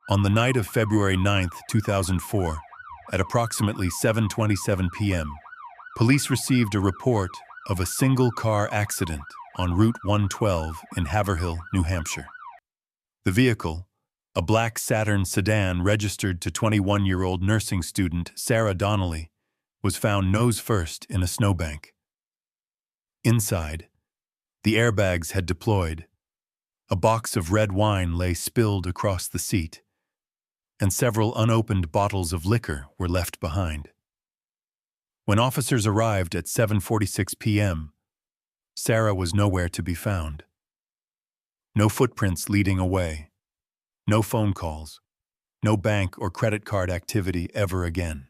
On the night of February 9, 2004, at approximately 7:27 p.m., police received a report of a single-car accident on Route 112 in Haverhill, New Hampshire. The vehicle, a black Saturn sedan registered to 21-year-old nursing student Sarah Donnelly, was found nose-first in a snowbank. Inside, the airbags had deployed. A box of red wine lay spilled across the seat, and several unopened bottles of liquor were left behind. When officers arrived at 7:46 p.m., Sarah was nowhere to be found. No footprints leading away, no phone calls, no bank or credit card activity ever again.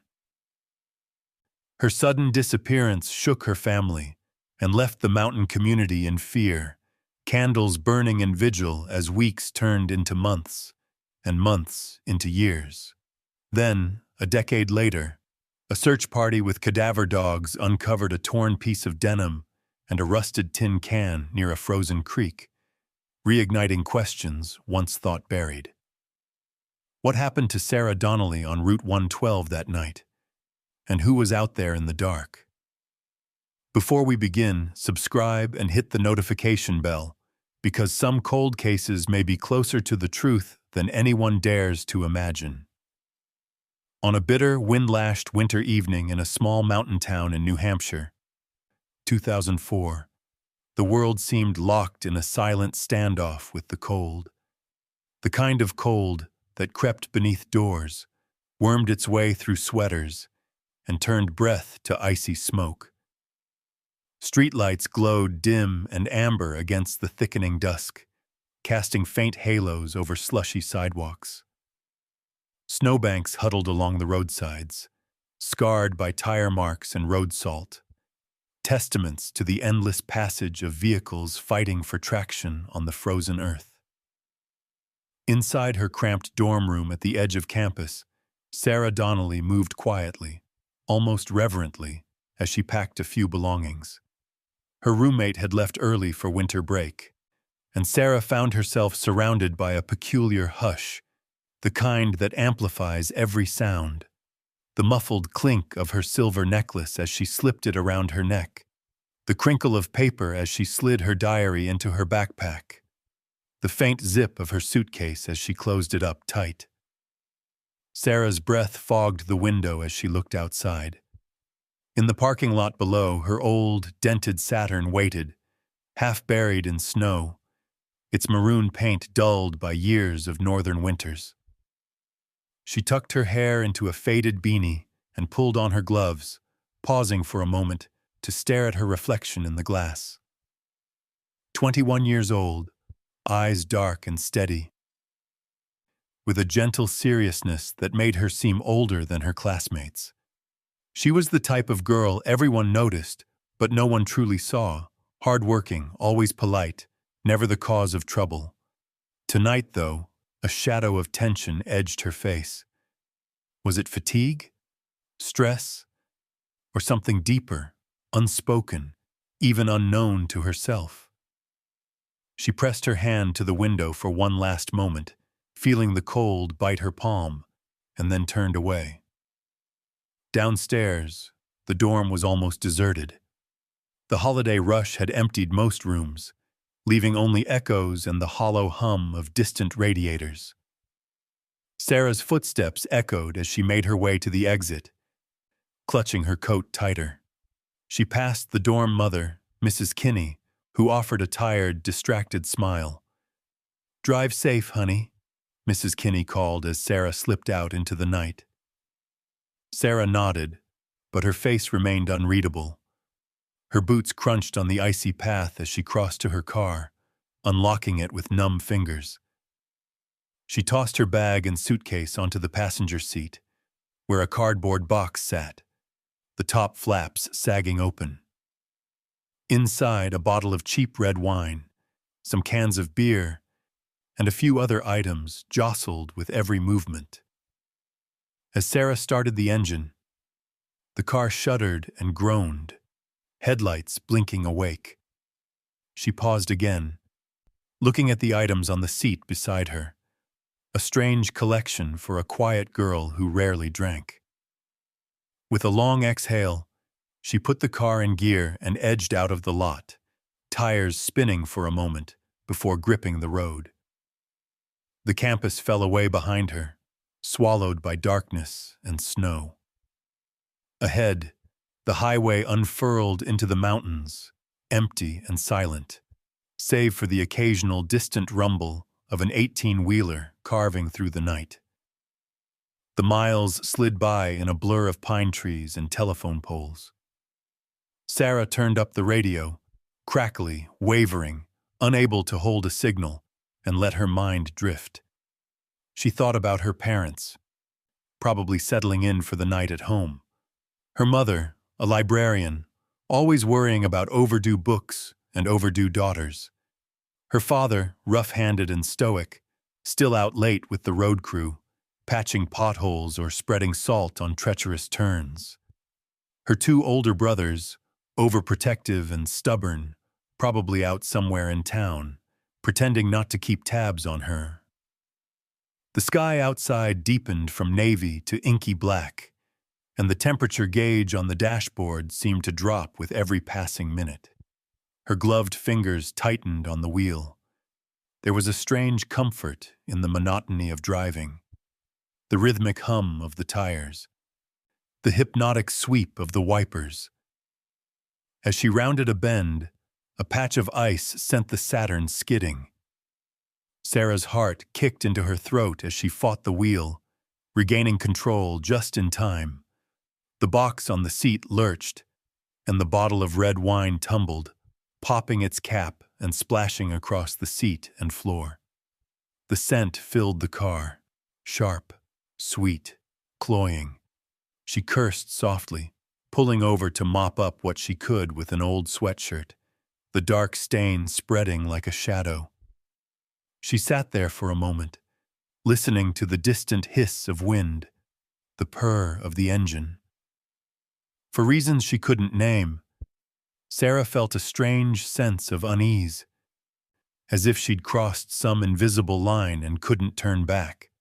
Her sudden disappearance shook her family and left the mountain community in fear, candles burning in vigil as weeks turned into months, and months into years. Then, a decade later, a search party with cadaver dogs uncovered a torn piece of denim and a rusted tin can near a frozen creek, reigniting questions once thought buried. What happened to Sarah Donnelly on Route 112 that night? And who was out there in the dark? Before we begin, subscribe and hit the notification bell, because some cold cases may be closer to the truth than anyone dares to imagine. On a bitter, wind-lashed winter evening in a small mountain town in New Hampshire, 2004, the world seemed locked in a silent standoff with the cold. The kind of cold that crept beneath doors, wormed its way through sweaters, and turned breath to icy smoke. Streetlights glowed dim and amber against the thickening dusk, casting faint halos over slushy sidewalks. Snowbanks huddled along the roadsides, scarred by tire marks and road salt, testaments to the endless passage of vehicles fighting for traction on the frozen earth. Inside her cramped dorm room at the edge of campus, Sarah Donnelly moved quietly, almost reverently, as she packed a few belongings. Her roommate had left early for winter break, and Sarah found herself surrounded by a peculiar hush, the kind that amplifies every sound. The muffled clink of her silver necklace as she slipped it around her neck, the crinkle of paper as she slid her diary into her backpack, the faint zip of her suitcase as she closed it up tight. Sarah's breath fogged the window as she looked outside. In the parking lot below, her old, dented Saturn waited, half buried in snow, its maroon paint dulled by years of northern winters. She tucked her hair into a faded beanie and pulled on her gloves, pausing for a moment to stare at her reflection in the glass. 21 years old, eyes dark and steady, with a gentle seriousness that made her seem older than her classmates. She was the type of girl everyone noticed, but no one truly saw, hard-working, always polite, never the cause of trouble. Tonight, though, a shadow of tension edged her face. Was it fatigue, stress, or something deeper, unspoken, even unknown to herself? She pressed her hand to the window for one last moment, feeling the cold bite her palm, and then turned away. Downstairs, the dorm was almost deserted. The holiday rush had emptied most rooms, leaving only echoes and the hollow hum of distant radiators. Sarah's footsteps echoed as she made her way to the exit, clutching her coat tighter. She passed the dorm mother, Mrs. Kinney, who offered a tired, distracted smile. "Drive safe, honey," Mrs. Kinney called as Sarah slipped out into the night. Sarah nodded, but her face remained unreadable. Her boots crunched on the icy path as she crossed to her car, unlocking it with numb fingers. She tossed her bag and suitcase onto the passenger seat, where a cardboard box sat, the top flaps sagging open. Inside, a bottle of cheap red wine, some cans of beer, and a few other items jostled with every movement. As Sarah started the engine, the car shuddered and groaned, headlights blinking awake. She paused again, looking at the items on the seat beside her. a strange collection for a quiet girl who rarely drank. With a long exhale, she put the car in gear and edged out of the lot, tires spinning for a moment before gripping the road. The campus fell away behind her, swallowed by darkness and snow. Ahead, the highway unfurled into the mountains, empty and silent, save for the occasional distant rumble of an 18-wheeler carving through the night. The miles slid by in a blur of pine trees and telephone poles. Sarah turned up the radio, crackly, wavering, unable to hold a signal, and let her mind drift. She thought about her parents, probably settling in for the night at home. Her mother, a librarian, always worrying about overdue books and overdue daughters. Her father, rough-handed and stoic, still out late with the road crew, patching potholes or spreading salt on treacherous turns. Her two older brothers, overprotective and stubborn, probably out somewhere in town, pretending not to keep tabs on her. The sky outside deepened from navy to inky black, and the temperature gauge on the dashboard seemed to drop with every passing minute. Her gloved fingers tightened on the wheel. There was a strange comfort in the monotony of driving, the rhythmic hum of the tires, the hypnotic sweep of the wipers. As she rounded a bend, a patch of ice sent the Saturn skidding. Sarah's heart kicked into her throat as she fought the wheel, regaining control just in time. The box on the seat lurched, and the bottle of red wine tumbled, popping its cap and splashing across the seat and floor. The scent filled the car, sharp, sweet, cloying. She cursed softly, pulling over to mop up what she could with an old sweatshirt, the dark stain spreading like a shadow. She sat there for a moment, listening to the distant hiss of wind, the purr of the engine. For reasons she couldn't name, Sarah felt a strange sense of unease, as if she'd crossed some invisible line and couldn't turn back.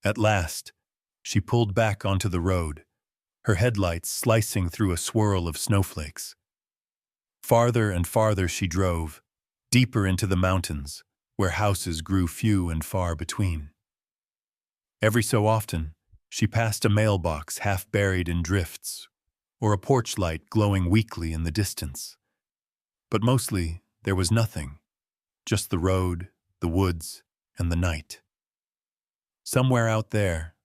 At last, she pulled back onto the road, her headlights slicing through a swirl of snowflakes. Farther and farther she drove, deeper into the mountains, where houses grew few and far between. Every so often, she passed a mailbox half buried in drifts, or a porch light glowing weakly in the distance. But mostly, there was nothing, just the road, the woods, and the night. Somewhere out there,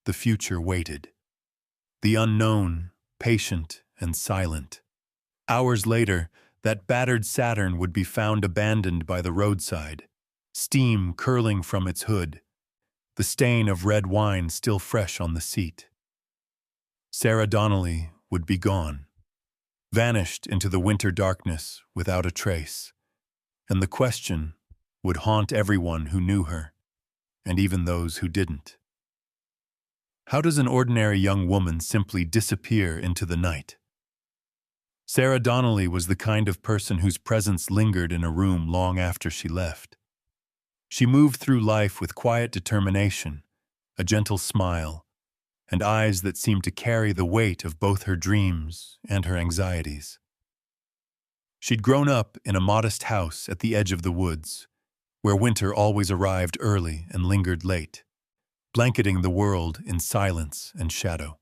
the future waited. The unknown, patient and silent. Hours later, that battered Saturn would be found abandoned by the roadside, steam curling from its hood, the stain of red wine still fresh on the seat. Sarah Donnelly would be gone, vanished into the winter darkness without a trace, and the question would haunt everyone who knew her, and even those who didn't. How does an ordinary young woman simply disappear into the night? Sarah Donnelly was the kind of person whose presence lingered in a room long after she left. She moved through life with quiet determination, a gentle smile, and eyes that seemed to carry the weight of both her dreams and her anxieties. She'd grown up in a modest house at the edge of the woods, where winter always arrived early and lingered late, blanketing the world in silence and shadow.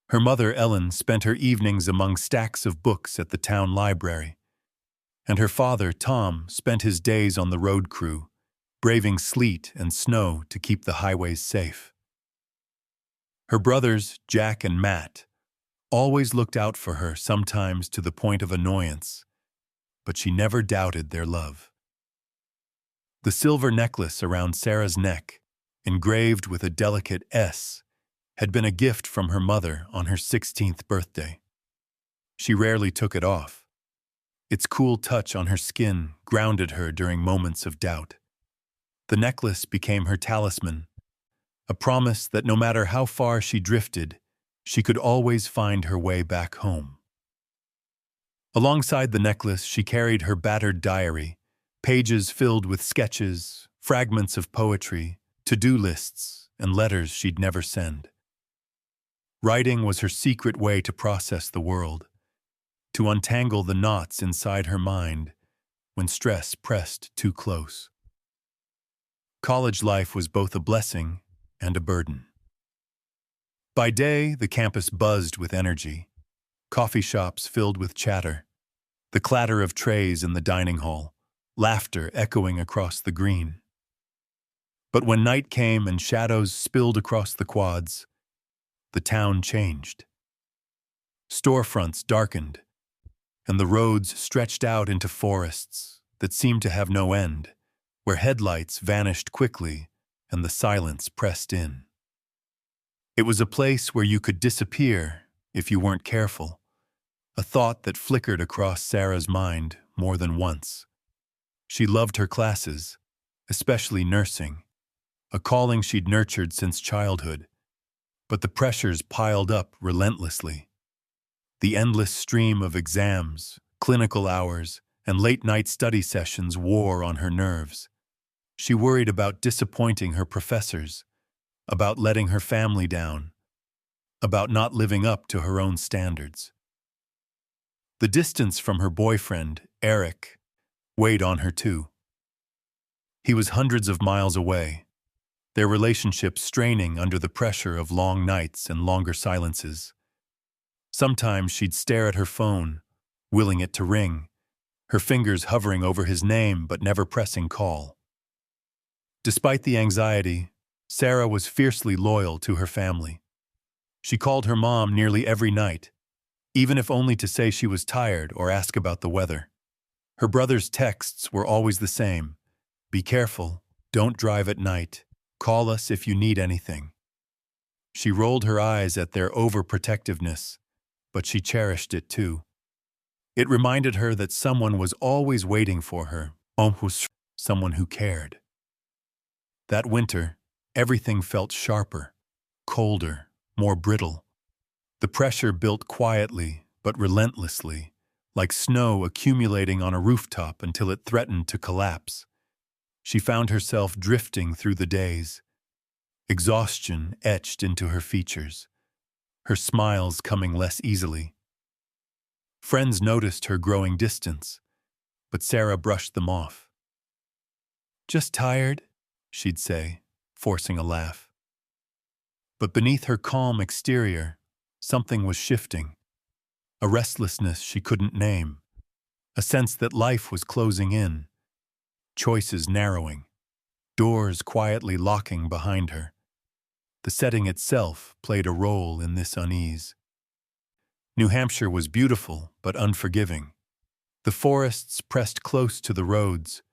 Her mother, Ellen, spent her evenings among stacks of books at the town library, and her father, Tom, spent his days on the road crew, braving sleet and snow to keep the highways safe. Her brothers, Jack and Matt, always looked out for her, sometimes to the point of annoyance, but she never doubted their love. The silver necklace around Sarah's neck, engraved with a delicate S, had been a gift from her mother on her 16th birthday. She rarely took it off. Its cool touch on her skin grounded her during moments of doubt. The necklace became her talisman, a promise that no matter how far she drifted, she could always find her way back home. Alongside the necklace, she carried her battered diary, pages filled with sketches, fragments of poetry, to-do lists, and letters she'd never send. Writing was her secret way to process the world, to untangle the knots inside her mind when stress pressed too close. College life was both a blessing and a burden. By day, the campus buzzed with energy, coffee shops filled with chatter, the clatter of trays in the dining hall, laughter echoing across the green. But when night came and shadows spilled across the quads, the town changed. Storefronts darkened, and the roads stretched out into forests that seemed to have no end, where headlights vanished quickly and the silence pressed in. It was a place where you could disappear if you weren't careful, a thought that flickered across Sarah's mind more than once. She loved her classes, especially nursing, a calling she'd nurtured since childhood, but the pressures piled up relentlessly. The endless stream of exams, clinical hours, and late-night study sessions wore on her nerves. She worried about disappointing her professors, about letting her family down, about not living up to her own standards. The distance from her boyfriend, Eric, weighed on her too. He was hundreds of miles away, their relationship straining under the pressure of long nights and longer silences. Sometimes she'd stare at her phone, willing it to ring, her fingers hovering over his name but never pressing call. Despite the anxiety, Sarah was fiercely loyal to her family. She called her mom nearly every night, even if only to say she was tired or ask about the weather. Her brother's texts were always the same: "Be careful, don't drive at night, call us if you need anything." She rolled her eyes at their overprotectiveness, but she cherished it too. It reminded her that someone was always waiting for her, someone who cared. That winter, everything felt sharper, colder, more brittle. The pressure built quietly but relentlessly, like snow accumulating on a rooftop until it threatened to collapse. She found herself drifting through the days, exhaustion etched into her features, her smiles coming less easily. Friends noticed her growing distance, but Sarah brushed them off. "Just tired," she'd say, forcing a laugh. But beneath her calm exterior, something was shifting, a restlessness she couldn't name, a sense that life was closing in, choices narrowing, doors quietly locking behind her. The setting itself played a role in this unease. New Hampshire was beautiful but unforgiving. The forests pressed close to the roads,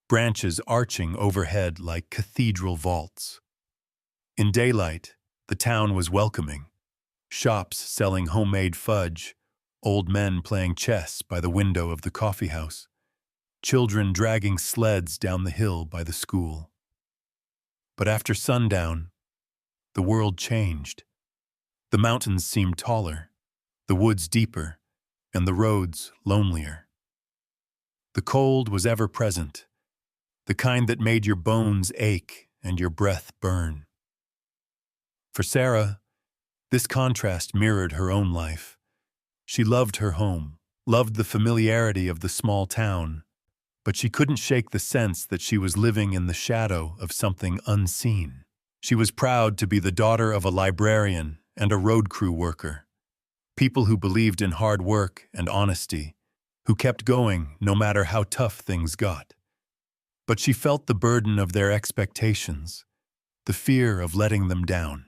branches arching overhead like cathedral vaults. In daylight, the town was welcoming. Shops selling homemade fudge, old men playing chess by the window of the coffee house, children dragging sleds down the hill by the school. But after sundown, the world changed. The mountains seemed taller, the woods deeper, and the roads lonelier. The cold was ever present, the kind that made your bones ache and your breath burn. For Sarah, this contrast mirrored her own life. She loved her home, loved the familiarity of the small town, but she couldn't shake the sense that she was living in the shadow of something unseen. She was proud to be the daughter of a librarian and a road crew worker, people who believed in hard work and honesty, who kept going no matter how tough things got. But she felt the burden of their expectations, the fear of letting them down.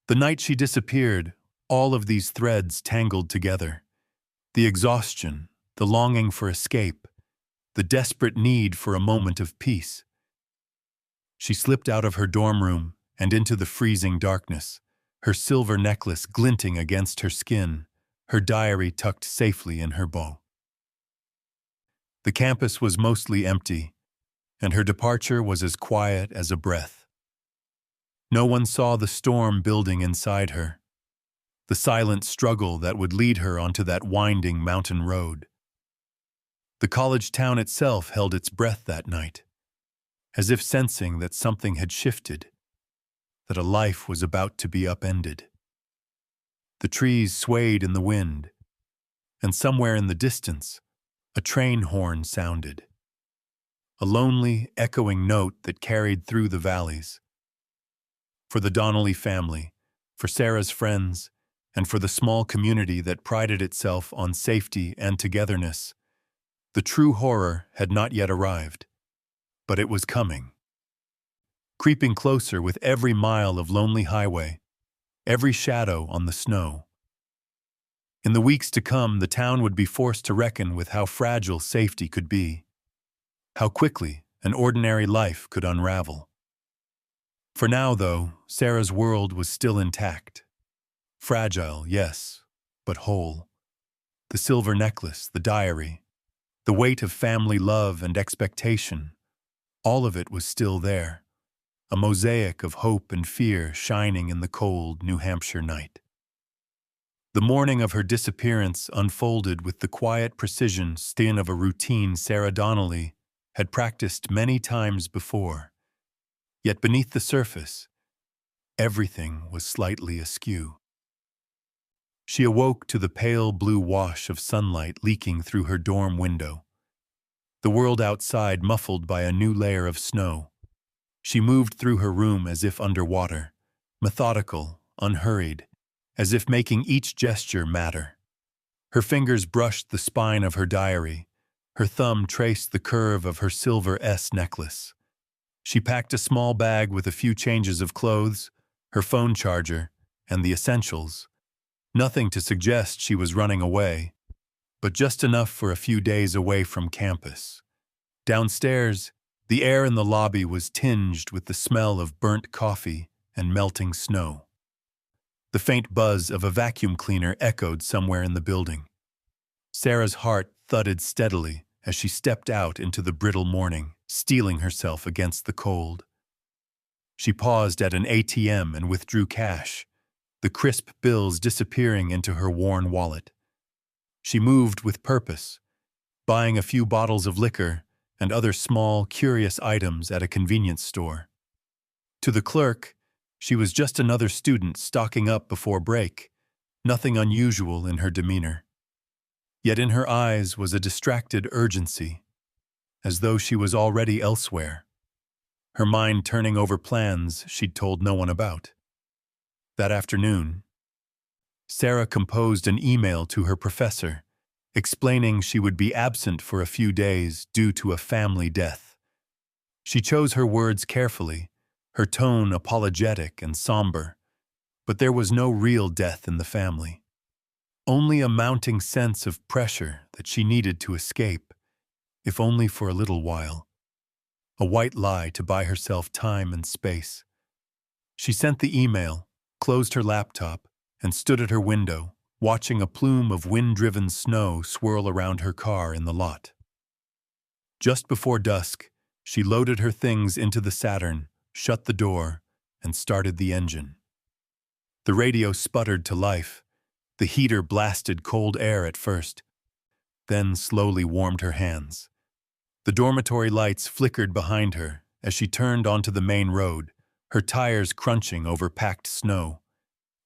The night she disappeared, all of these threads tangled together. The exhaustion, the longing for escape, the desperate need for a moment of peace. She slipped out of her dorm room and into the freezing darkness, her silver necklace glinting against her skin, her diary tucked safely in her bow. The campus was mostly empty, and her departure was as quiet as a breath. No one saw the storm building inside her, the silent struggle that would lead her onto that winding mountain road. The college town itself held its breath that night. as if sensing that something had shifted, that a life was about to be upended. The trees swayed in the wind, and somewhere in the distance, a train horn sounded, a lonely, echoing note that carried through the valleys. For the Donnelly family, for Sarah's friends, and for the small community that prided itself on safety and togetherness, the true horror had not yet arrived, but it was coming. Creeping closer with every mile of lonely highway, every shadow on the snow. In the weeks to come, the town would be forced to reckon with how fragile safety could be, how quickly an ordinary life could unravel. For now, though, Sarah's world was still intact. Fragile, yes, but whole. The silver necklace, the diary, the weight of family love and expectation, all of it was still there, a mosaic of hope and fear shining in the cold New Hampshire night. The morning of her disappearance unfolded with the quiet precision of a routine Sarah Donnelly had practiced many times before. Yet beneath the surface, everything was slightly askew. She awoke to the pale blue wash of sunlight leaking through her dorm window, the world outside muffled by a new layer of snow. She moved through her room as if underwater, methodical, unhurried, as if making each gesture matter. Her fingers brushed the spine of her diary, her thumb traced the curve of her silver S necklace. She packed a small bag with a few changes of clothes, her phone charger, and the essentials. Nothing to suggest she was running away, but just enough for a few days away from campus. Downstairs, the air in the lobby was tinged with the smell of burnt coffee and melting snow. The faint buzz of a vacuum cleaner echoed somewhere in the building. Sarah's heart thudded steadily as she stepped out into the brittle morning, steeling herself against the cold. She paused at an ATM and withdrew cash, the crisp bills disappearing into her worn wallet. She moved with purpose, buying a few bottles of liquor and other small, curious items at a convenience store. To the clerk, she was just another student stocking up before break, nothing unusual in her demeanor. Yet in her eyes was a distracted urgency, as though she was already elsewhere, her mind turning over plans she'd told no one about. That afternoon, Sarah composed an email to her professor, explaining she would be absent for a few days due to a family death. She chose her words carefully, her tone apologetic and somber, but there was no real death in the family. Only a mounting sense of pressure that she needed to escape, if only for a little while. A white lie to buy herself time and space. She sent the email, closed her laptop, and stood at her window, watching a plume of wind-driven snow swirl around her car in the lot. Just before dusk, she loaded her things into the Saturn, shut the door, and started the engine. The radio sputtered to life. The heater blasted cold air at first, then slowly warmed her hands. The dormitory lights flickered behind her as she turned onto the main road, her tires crunching over packed snow.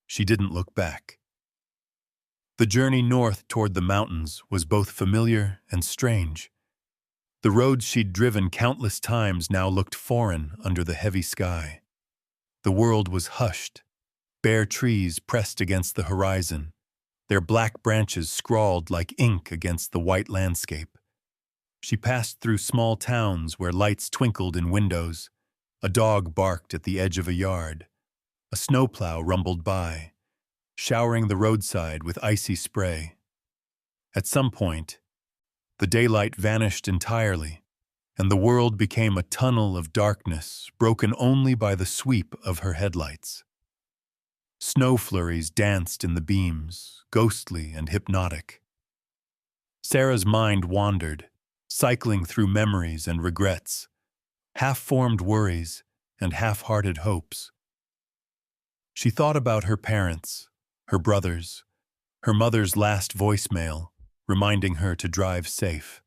She didn't look back. The journey north toward the mountains was both familiar and strange. The roads she'd driven countless times now looked foreign under the heavy sky. The world was hushed, bare trees pressed against the horizon, their black branches scrawled like ink against the white landscape. She passed through small towns where lights twinkled in windows. A dog barked at the edge of a yard. A snowplow rumbled by, showering the roadside with icy spray. At some point, the daylight vanished entirely, and the world became a tunnel of darkness broken only by the sweep of her headlights. Snow flurries danced in the beams, ghostly and hypnotic. Sarah's mind wandered, cycling through memories and regrets, half-formed worries and half-hearted hopes. She thought about her parents, her brothers, her mother's last voicemail, reminding her to drive safe.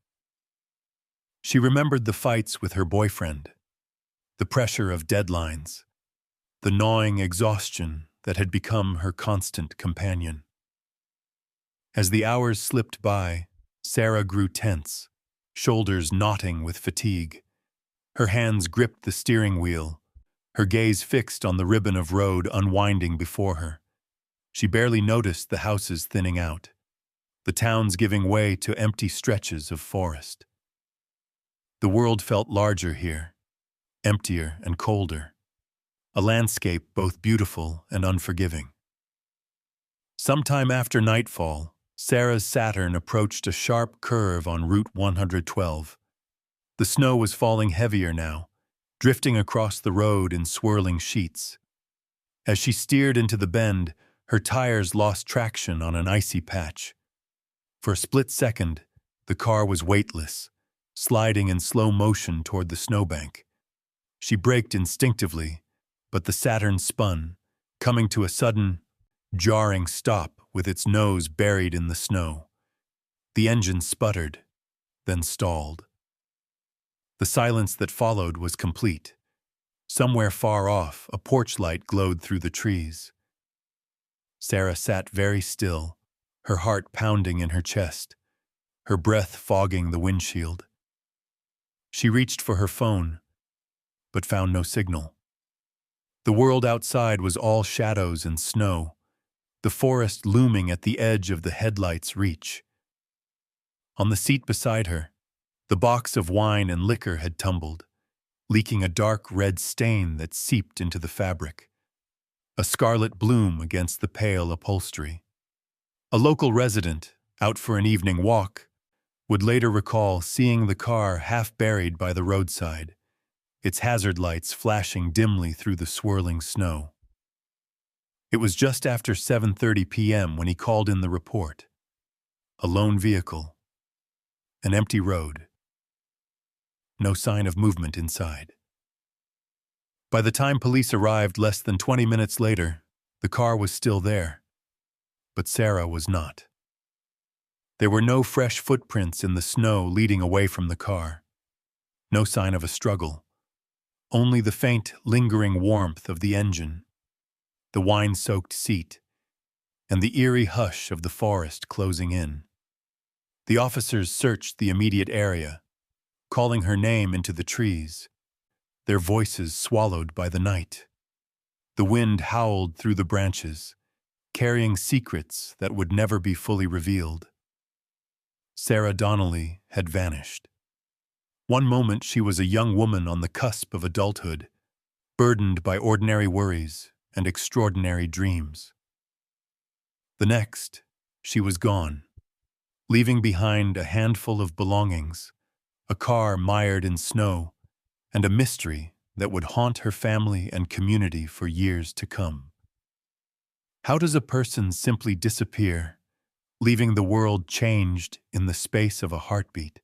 She remembered the fights with her boyfriend, the pressure of deadlines, the gnawing exhaustion that had become her constant companion. As the hours slipped by, Sarah grew tense, shoulders knotting with fatigue. Her hands gripped the steering wheel, her gaze fixed on the ribbon of road unwinding before her. She barely noticed the houses thinning out, the towns giving way to empty stretches of forest. The world felt larger here, emptier and colder, a landscape both beautiful and unforgiving. Sometime after nightfall, Sarah's Saturn approached a sharp curve on Route 112. The snow was falling heavier now, drifting across the road in swirling sheets. As she steered into the bend, her tires lost traction on an icy patch. For a split second, the car was weightless, sliding in slow motion toward the snowbank. She braked instinctively, but the Saturn spun, coming to a sudden, jarring stop with its nose buried in the snow. The engine sputtered, then stalled. The silence that followed was complete. Somewhere far off, a porch light glowed through the trees. Sarah sat very still, her heart pounding in her chest, her breath fogging the windshield. She reached for her phone, but found no signal. The world outside was all shadows and snow, the forest looming at the edge of the headlight's reach. On the seat beside her, the box of wine and liquor had tumbled, leaking a dark red stain that seeped into the fabric, a scarlet bloom against the pale upholstery. A local resident, out for an evening walk, would later recall seeing the car half buried by the roadside, its hazard lights flashing dimly through the swirling snow. It was just after 7:30 p.m. when he called in the report. A lone vehicle, an empty road, no sign of movement inside. By the time police arrived less than 20 minutes later, the car was still there, but Sarah was not. There were no fresh footprints in the snow leading away from the car, no sign of a struggle, only the faint, lingering warmth of the engine, the wine-soaked seat, and the eerie hush of the forest closing in. The officers searched the immediate area, calling her name into the trees, their voices swallowed by the night. The wind howled through the branches, carrying secrets that would never be fully revealed. Sarah Donnelly had vanished. One moment she was a young woman on the cusp of adulthood, burdened by ordinary worries and extraordinary dreams. The next, she was gone, leaving behind a handful of belongings, a car mired in snow, and a mystery that would haunt her family and community for years to come. How does a person simply disappear, leaving the world changed in the space of a heartbeat?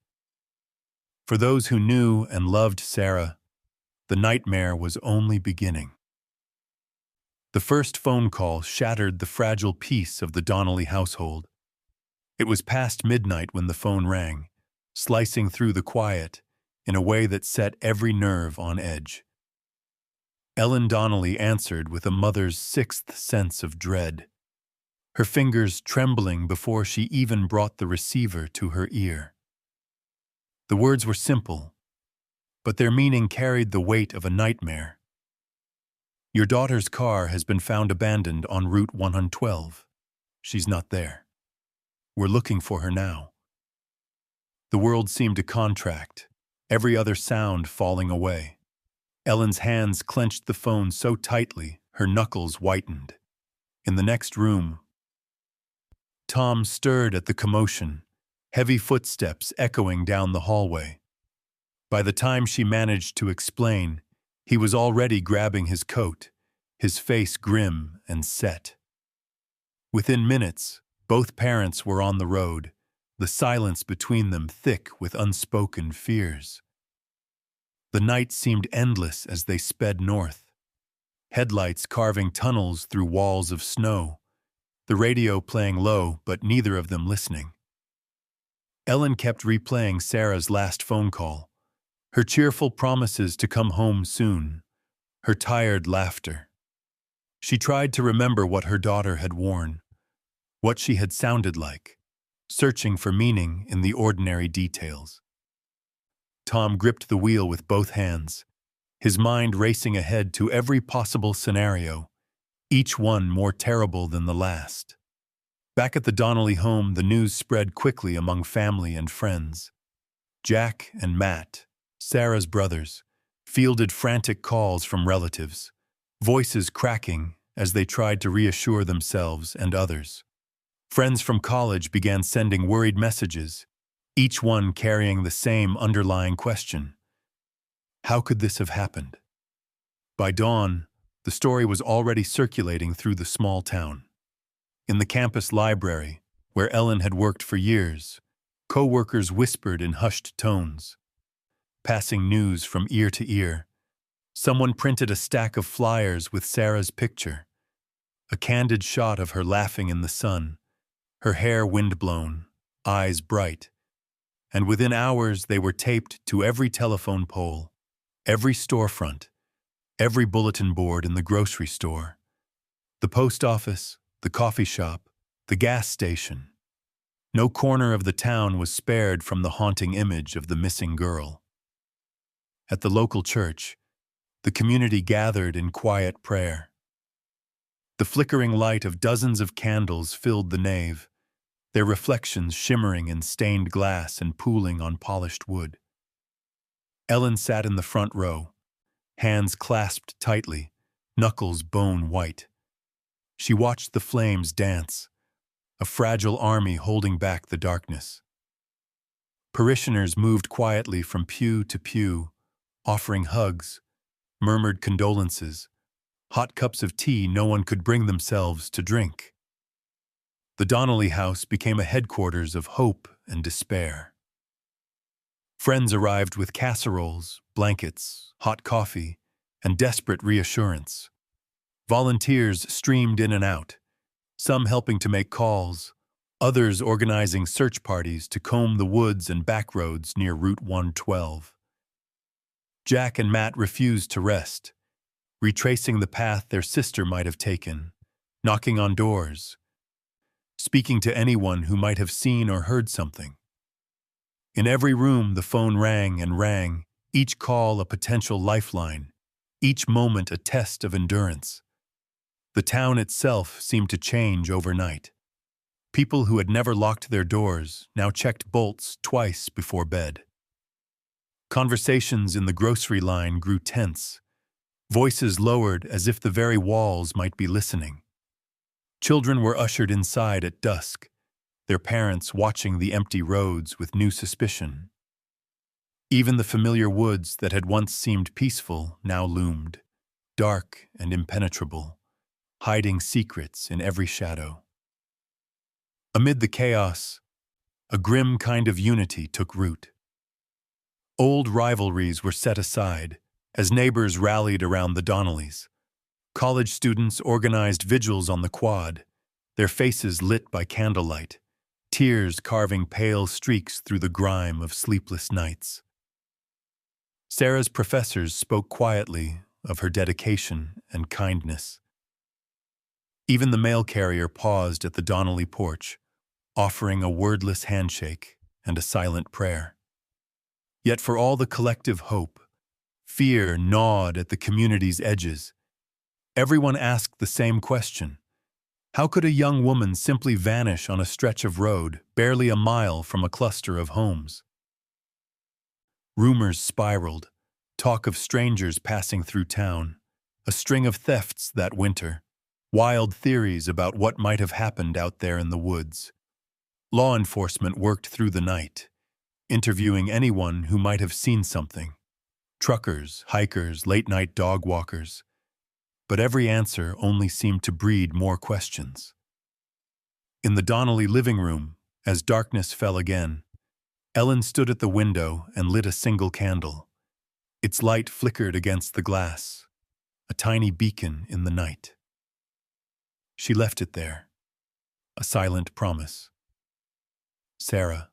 For those who knew and loved Sarah, the nightmare was only beginning. The first phone call shattered the fragile peace of the Donnelly household. It was past midnight when the phone rang, slicing through the quiet in a way that set every nerve on edge. Ellen Donnelly answered with a mother's sixth sense of dread, her fingers trembling before she even brought the receiver to her ear. The words were simple, but their meaning carried the weight of a nightmare. Your daughter's car has been found abandoned on Route 112. She's not there. We're looking for her now. The world seemed to contract, every other sound falling away. Ellen's hands clenched the phone so tightly, her knuckles whitened. In the next room, Tom stirred at the commotion, heavy footsteps echoing down the hallway. By the time she managed to explain, he was already grabbing his coat, his face grim and set. Within minutes, both parents were on the road, the silence between them thick with unspoken fears. The night seemed endless as they sped north, headlights carving tunnels through walls of snow, the radio playing low but neither of them listening. Ellen kept replaying Sarah's last phone call, Her cheerful promises to come home soon, her tired laughter. She tried to remember what her daughter had worn, what she had sounded like, searching for meaning in the ordinary details. Tom gripped the wheel with both hands, his mind racing ahead to every possible scenario, each one more terrible than the last. Back at the Donnelly home, the news spread quickly among family and friends. Jack and Matt, Sarah's brothers, fielded frantic calls from relatives, voices cracking as they tried to reassure themselves and others. Friends from college began sending worried messages, each one carrying the same underlying question. How could this have happened? By dawn, the story was already circulating through the small town. In the campus library, where Ellen had worked for years, co-workers whispered in hushed tones, passing news from ear to ear. Someone printed a stack of flyers with Sarah's picture, a candid shot of her laughing in the sun, her hair windblown, eyes bright, and within hours they were taped to every telephone pole, every storefront, every bulletin board in the grocery store, the post office, the coffee shop, the gas station. No corner of the town was spared from the haunting image of the missing girl. At the local church, the community gathered in quiet prayer. The flickering light of dozens of candles filled the nave, their reflections shimmering in stained glass and pooling on polished wood. Ellen sat in the front row, hands clasped tightly, knuckles bone white. She watched the flames dance, a fragile army holding back the darkness. Parishioners moved quietly from pew to pew, offering hugs, murmured condolences, hot cups of tea no one could bring themselves to drink. The Donnelly house became a headquarters of hope and despair. Friends arrived with casseroles, blankets, hot coffee, and desperate reassurance. Volunteers streamed in and out, some helping to make calls, others organizing search parties to comb the woods and back roads near Route 112. Jack and Matt refused to rest, retracing the path their sister might have taken, knocking on doors, speaking to anyone who might have seen or heard something. In every room the phone rang and rang, each call a potential lifeline, each moment a test of endurance. The town itself seemed to change overnight. People who had never locked their doors now checked bolts twice before bed. Conversations in the grocery line grew tense, voices lowered as if the very walls might be listening. Children were ushered inside at dusk, their parents watching the empty roads with new suspicion. Even the familiar woods that had once seemed peaceful now loomed, dark and impenetrable, hiding secrets in every shadow. Amid the chaos, a grim kind of unity took root. Old rivalries were set aside as neighbors rallied around the Donnellys. College students organized vigils on the quad, their faces lit by candlelight, tears carving pale streaks through the grime of sleepless nights. Sarah's professors spoke quietly of her dedication and kindness. Even the mail carrier paused at the Donnelly porch, offering a wordless handshake and a silent prayer. Yet for all the collective hope, fear gnawed at the community's edges. Everyone asked the same question. How could a young woman simply vanish on a stretch of road barely a mile from a cluster of homes? Rumors spiraled, talk of strangers passing through town, a string of thefts that winter, wild theories about what might have happened out there in the woods. Law enforcement worked through the night, interviewing anyone who might have seen something. Truckers, hikers, late-night dog walkers. But every answer only seemed to breed more questions. In the Donnelly living room, as darkness fell again, Ellen stood at the window and lit a single candle. Its light flickered against the glass, a tiny beacon in the night. She left it there, a silent promise. Sarah,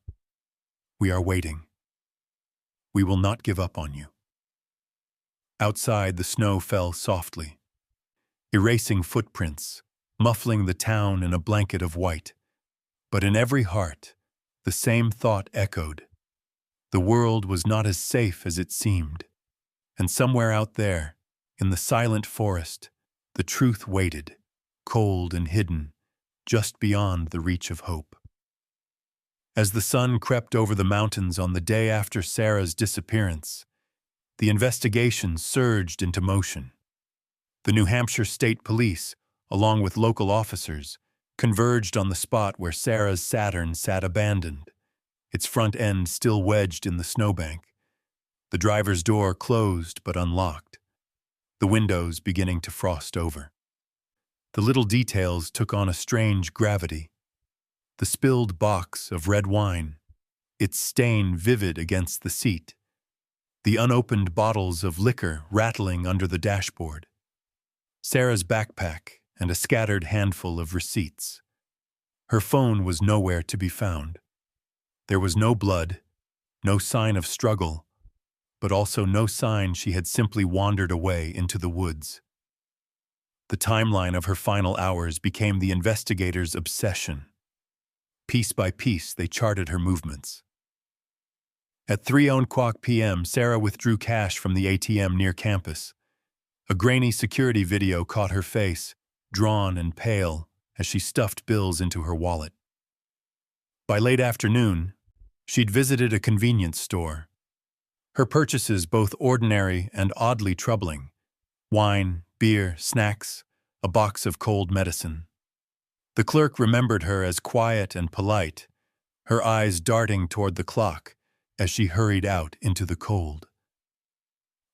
we are waiting. We will not give up on you. Outside, the snow fell softly, erasing footprints, muffling the town in a blanket of white. But in every heart, the same thought echoed. The world was not as safe as it seemed, and somewhere out there, in the silent forest, the truth waited, cold and hidden, just beyond the reach of hope. As the sun crept over the mountains on the day after Sarah's disappearance, the investigation surged into motion. The New Hampshire State Police, along with local officers, converged on the spot where Sarah's Saturn sat abandoned, its front end still wedged in the snowbank, the driver's door closed but unlocked, the windows beginning to frost over. The little details took on a strange gravity. The spilled box of red wine, its stain vivid against the seat, the unopened bottles of liquor rattling under the dashboard, Sarah's backpack and a scattered handful of receipts. Her phone was nowhere to be found. There was no blood, no sign of struggle, but also no sign she had simply wandered away into the woods. The timeline of her final hours became the investigators' obsession. Piece by piece, they charted her movements. At 3:00 p.m., Sarah withdrew cash from the ATM near campus. A grainy security video caught her face, drawn and pale, as she stuffed bills into her wallet. By late afternoon, she'd visited a convenience store. Her purchases both ordinary and oddly troubling: wine, beer, snacks, a box of cold medicine. The clerk remembered her as quiet and polite, her eyes darting toward the clock as she hurried out into the cold.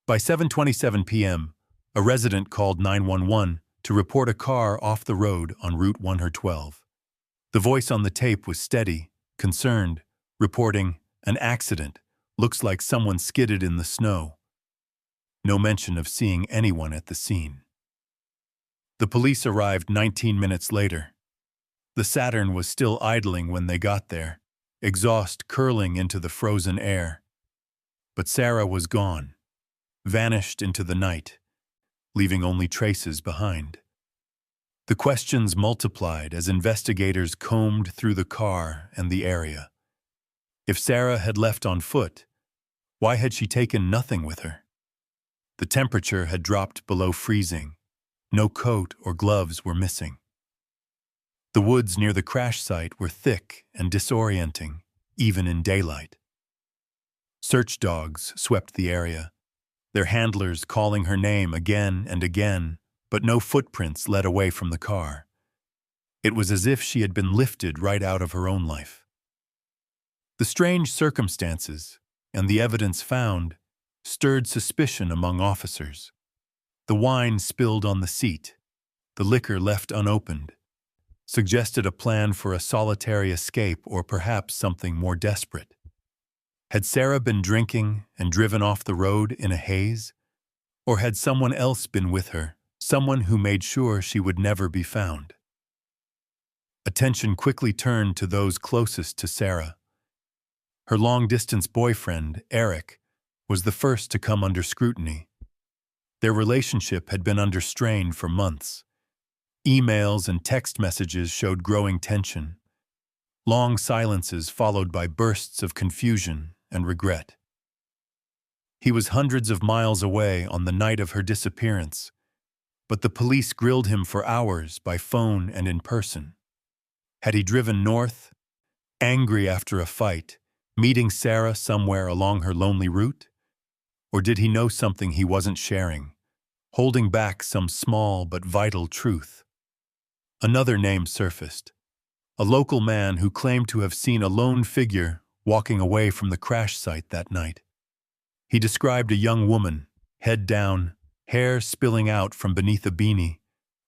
By 7:27 p.m., a resident called 911 to report a car off the road on Route 112. The voice on the tape was steady, concerned, reporting, "An accident. Looks like someone skidded in the snow." No mention of seeing anyone at the scene. The police arrived 19 minutes later. The Saturn was still idling when they got there, exhaust curling into the frozen air. But Sarah was gone, vanished into the night, leaving only traces behind. The questions multiplied as investigators combed through the car and the area. If Sarah had left on foot, why had she taken nothing with her? The temperature had dropped below freezing. No coat or gloves were missing. The woods near the crash site were thick and disorienting, even in daylight. Search dogs swept the area, their handlers calling her name again and again, but no footprints led away from the car. It was as if she had been lifted right out of her own life. The strange circumstances and the evidence found stirred suspicion among officers. The wine spilled on the seat, the liquor left unopened, suggested a plan for a solitary escape or perhaps something more desperate. Had Sarah been drinking and driven off the road in a haze? Or had someone else been with her, someone who made sure she would never be found? Attention quickly turned to those closest to Sarah. Her long-distance boyfriend, Eric, was the first to come under scrutiny. Their relationship had been under strain for months. Emails and text messages showed growing tension. Long silences followed by bursts of confusion and regret. He was hundreds of miles away on the night of her disappearance, but the police grilled him for hours by phone and in person. Had he driven north, angry after a fight, meeting Sarah somewhere along her lonely route? Or did he know something he wasn't sharing, holding back some small but vital truth? Another name surfaced, a local man who claimed to have seen a lone figure walking away from the crash site that night. He described a young woman, head down, hair spilling out from beneath a beanie,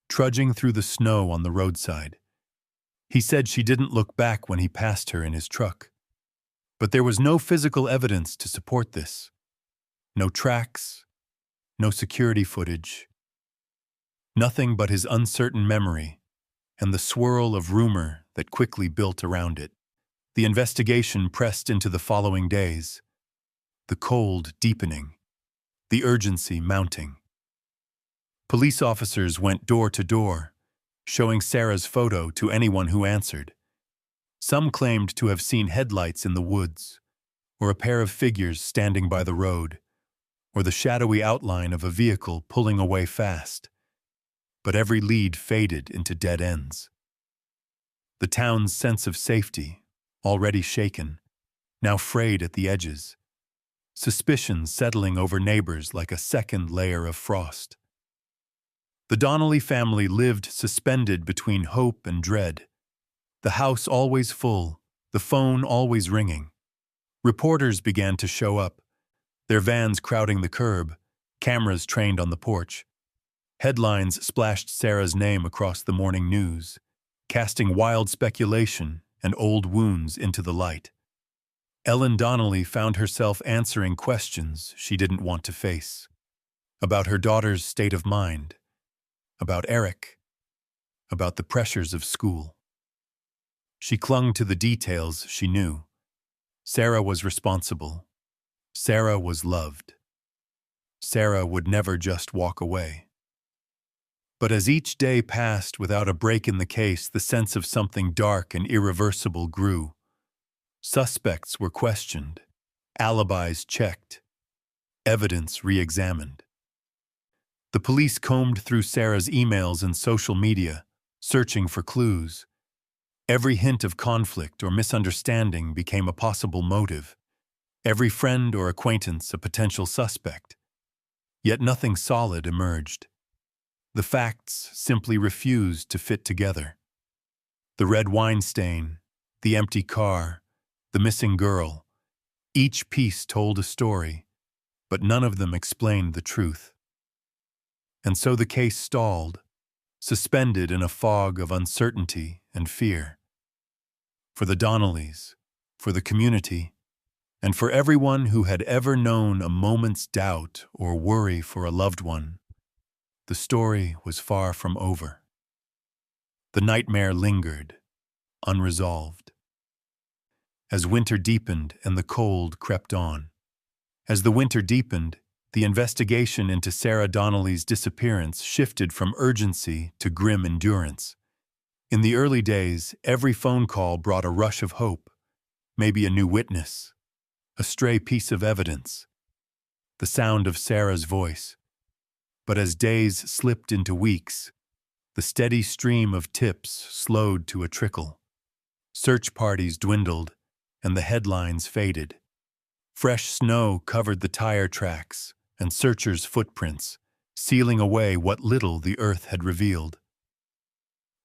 trudging through the snow on the roadside. He said she didn't look back when he passed her in his truck. But there was no physical evidence to support this. No tracks, no security footage. Nothing but his uncertain memory and the swirl of rumor that quickly built around it. The investigation pressed into the following days. the cold deepening, the urgency mounting. Police officers went door to door, showing Sarah's photo to anyone who answered. Some claimed to have seen headlights in the woods, or a pair of figures standing by the road, or the shadowy outline of a vehicle pulling away fast. But every lead faded into dead ends. The town's sense of safety, already shaken, now frayed at the edges, suspicion settling over neighbors like a second layer of frost. The Donnelly family lived suspended between hope and dread, the house always full, the phone always ringing. Reporters began to show up, their vans crowding the curb, cameras trained on the porch. Headlines splashed Sarah's name across the morning news, casting wild speculation and old wounds into the light. Ellen Donnelly found herself answering questions she didn't want to face. About her daughter's state of mind, about Eric, about the pressures of school. She clung to the details she knew. Sarah was responsible. Sarah was loved. Sarah would never just walk away. But as each day passed without a break in the case, the sense of something dark and irreversible grew. Suspects were questioned, alibis checked, evidence re-examined. The police combed through Sarah's emails and social media, searching for clues. Every hint of conflict or misunderstanding became a possible motive. Every friend or acquaintance a potential suspect. Yet nothing solid emerged. The facts simply refused to fit together. The red wine stain, the empty car, the missing girl. Each piece told a story, but none of them explained the truth. And so the case stalled, suspended in a fog of uncertainty and fear. For the Donnellys, for the community, and for everyone who had ever known a moment's doubt or worry for a loved one, the story was far from over. The nightmare lingered, unresolved. As winter deepened and the cold crept on. As the winter deepened, the investigation into Sarah Donnelly's disappearance shifted from urgency to grim endurance. In the early days, every phone call brought a rush of hope, maybe a new witness, a stray piece of evidence, the sound of Sarah's voice. But as days slipped into weeks, the steady stream of tips slowed to a trickle. Search parties dwindled, and the headlines faded. Fresh snow covered the tire tracks and searchers' footprints, sealing away what little the earth had revealed.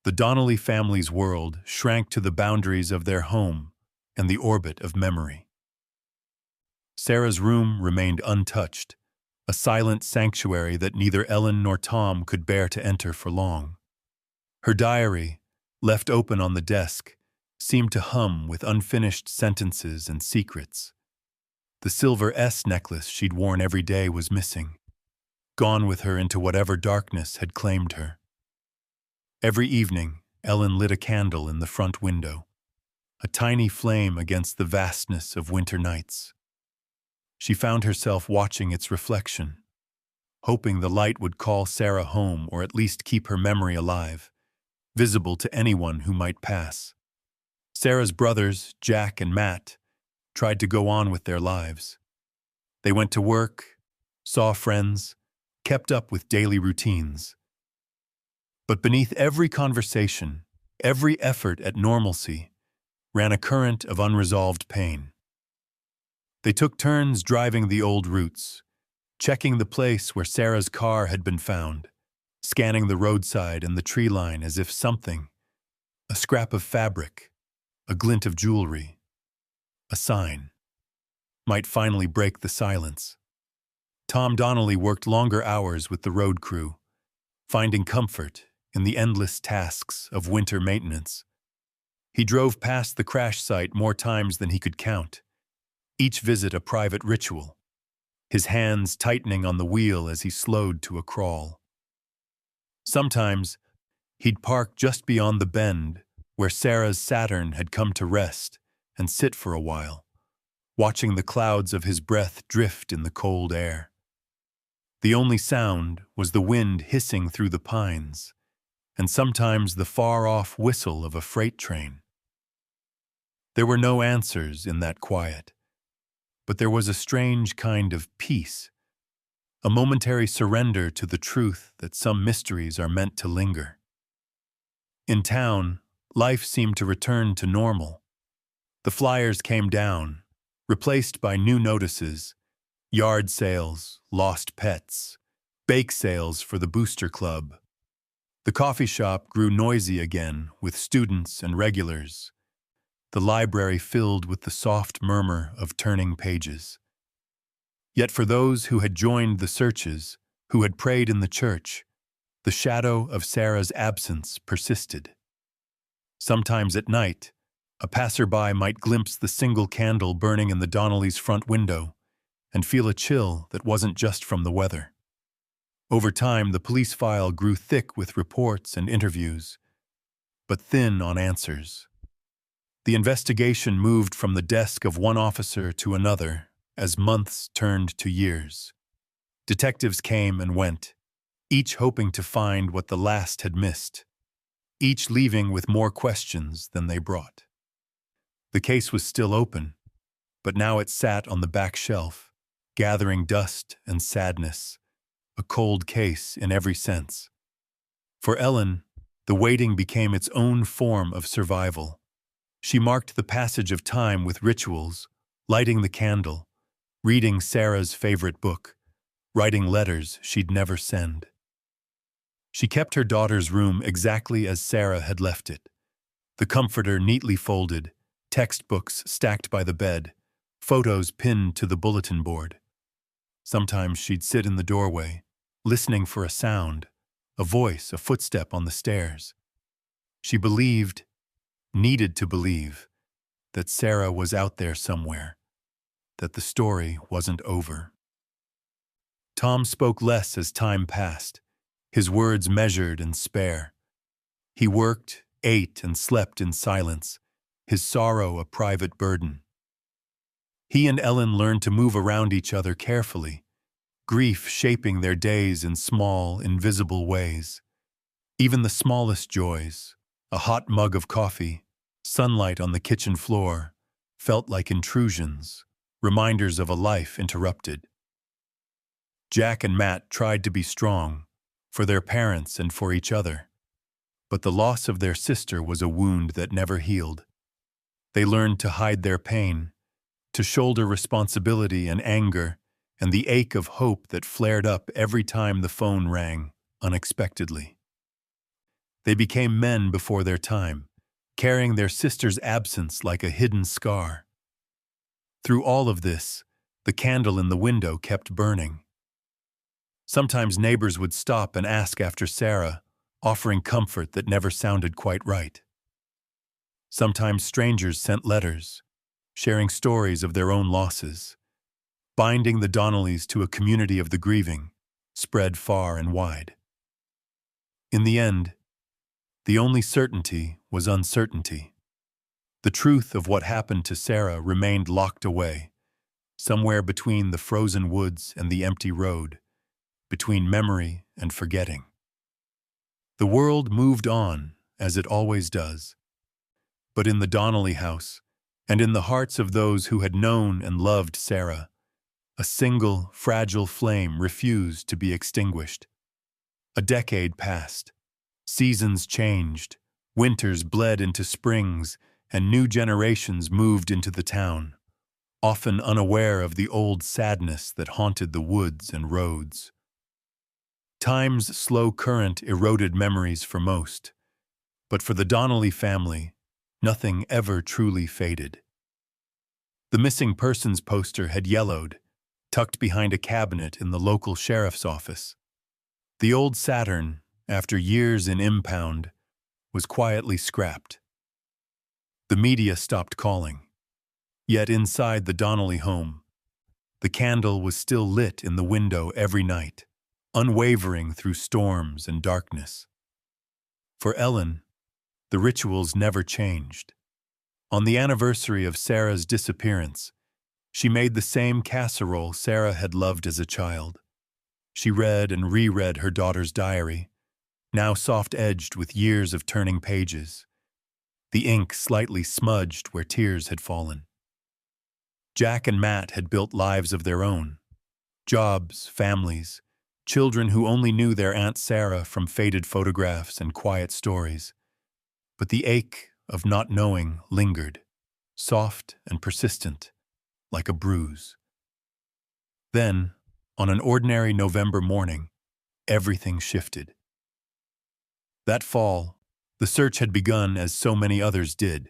The Donnelly family's world shrank to the boundaries of their home and the orbit of memory. Sarah's room remained untouched, a silent sanctuary that neither Ellen nor Tom could bear to enter for long. Her diary, left open on the desk, seemed to hum with unfinished sentences and secrets. The silver S necklace she'd worn every day was missing, gone with her into whatever darkness had claimed her. Every evening, Ellen lit a candle in the front window, a tiny flame against the vastness of winter nights. She found herself watching its reflection, hoping the light would call Sarah home or at least keep her memory alive, visible to anyone who might pass. Sarah's brothers, Jack and Matt, tried to go on with their lives. They went to work, saw friends, kept up with daily routines. But beneath every conversation, every effort at normalcy, ran a current of unresolved pain. They took turns driving the old routes, checking the place where Sarah's car had been found, scanning the roadside and the tree line as if something, a scrap of fabric, a glint of jewelry, a sign, might finally break the silence. Tom Donnelly worked longer hours with the road crew, finding comfort in the endless tasks of winter maintenance. He drove past the crash site more times than he could count, each visit a private ritual, his hands tightening on the wheel as he slowed to a crawl. Sometimes, he'd park just beyond the bend where Sarah's Saturn had come to rest and sit for a while, watching the clouds of his breath drift in the cold air. The only sound was the wind hissing through the pines, and sometimes the far-off whistle of a freight train. There were no answers in that quiet, but there was a strange kind of peace, a momentary surrender to the truth that some mysteries are meant to linger. In town, life seemed to return to normal. The flyers came down, replaced by new notices, yard sales, lost pets, bake sales for the booster club. The coffee shop grew noisy again with students and regulars, the library filled with the soft murmur of turning pages. Yet for those who had joined the searches, who had prayed in the church, the shadow of Sarah's absence persisted. Sometimes at night, a passerby might glimpse the single candle burning in the Donnellys' front window and feel a chill that wasn't just from the weather. Over time, the police file grew thick with reports and interviews, but thin on answers. The investigation moved from the desk of one officer to another as months turned to years. Detectives came and went, each hoping to find what the last had missed, each leaving with more questions than they brought. The case was still open, but now it sat on the back shelf, gathering dust and sadness, a cold case in every sense. For Ellen, the waiting became its own form of survival. She marked the passage of time with rituals, lighting the candle, reading Sarah's favorite book, writing letters she'd never send. She kept her daughter's room exactly as Sarah had left it, the comforter neatly folded, textbooks stacked by the bed, photos pinned to the bulletin board. Sometimes she'd sit in the doorway, listening for a sound, a voice, a footstep on the stairs. She believed, needed to believe, that Sarah was out there somewhere, that the story wasn't over. Tom spoke less as time passed, his words measured and spare. He worked, ate, and slept in silence, his sorrow a private burden. He and Ellen learned to move around each other carefully, grief shaping their days in small, invisible ways. Even the smallest joys, a hot mug of coffee, sunlight on the kitchen floor, felt like intrusions, reminders of a life interrupted. Jack and Matt tried to be strong, for their parents and for each other, but the loss of their sister was a wound that never healed. They learned to hide their pain, to shoulder responsibility and anger, and the ache of hope that flared up every time the phone rang, unexpectedly. They became men before their time, carrying their sister's absence like a hidden scar. Through all of this, the candle in the window kept burning. Sometimes neighbors would stop and ask after Sarah, offering comfort that never sounded quite right. Sometimes strangers sent letters, sharing stories of their own losses, binding the Donnellys to a community of the grieving, spread far and wide. In the end, the only certainty was uncertainty. The truth of what happened to Sarah remained locked away, somewhere between the frozen woods and the empty road, between memory and forgetting. The world moved on, as it always does. But in the Donnelly house, and in the hearts of those who had known and loved Sarah, a single, fragile flame refused to be extinguished. A decade passed. Seasons changed, winters bled into springs, and new generations moved into the town, often unaware of the old sadness that haunted the woods and roads. Time's slow current eroded memories for most, but for the Donnelly family, nothing ever truly faded. The missing persons poster had yellowed, tucked behind a cabinet in the local sheriff's office. The old Saturn, after years in impound, was quietly scrapped. The media stopped calling. Yet inside the Donnelly home, the candle was still lit in the window every night, unwavering through storms and darkness. For Ellen, the rituals never changed. On the anniversary of Sarah's disappearance, She made the same casserole Sarah had loved as a child. She read and reread her daughter's diary, now soft-edged with years of turning pages, the ink slightly smudged where tears had fallen. Jack and Matt had built lives of their own, jobs, families, children who only knew their Aunt Sarah from faded photographs and quiet stories. But the ache of not knowing lingered, soft and persistent, like a bruise. Then, on an ordinary November morning, everything shifted. That fall, the search had begun as so many others did.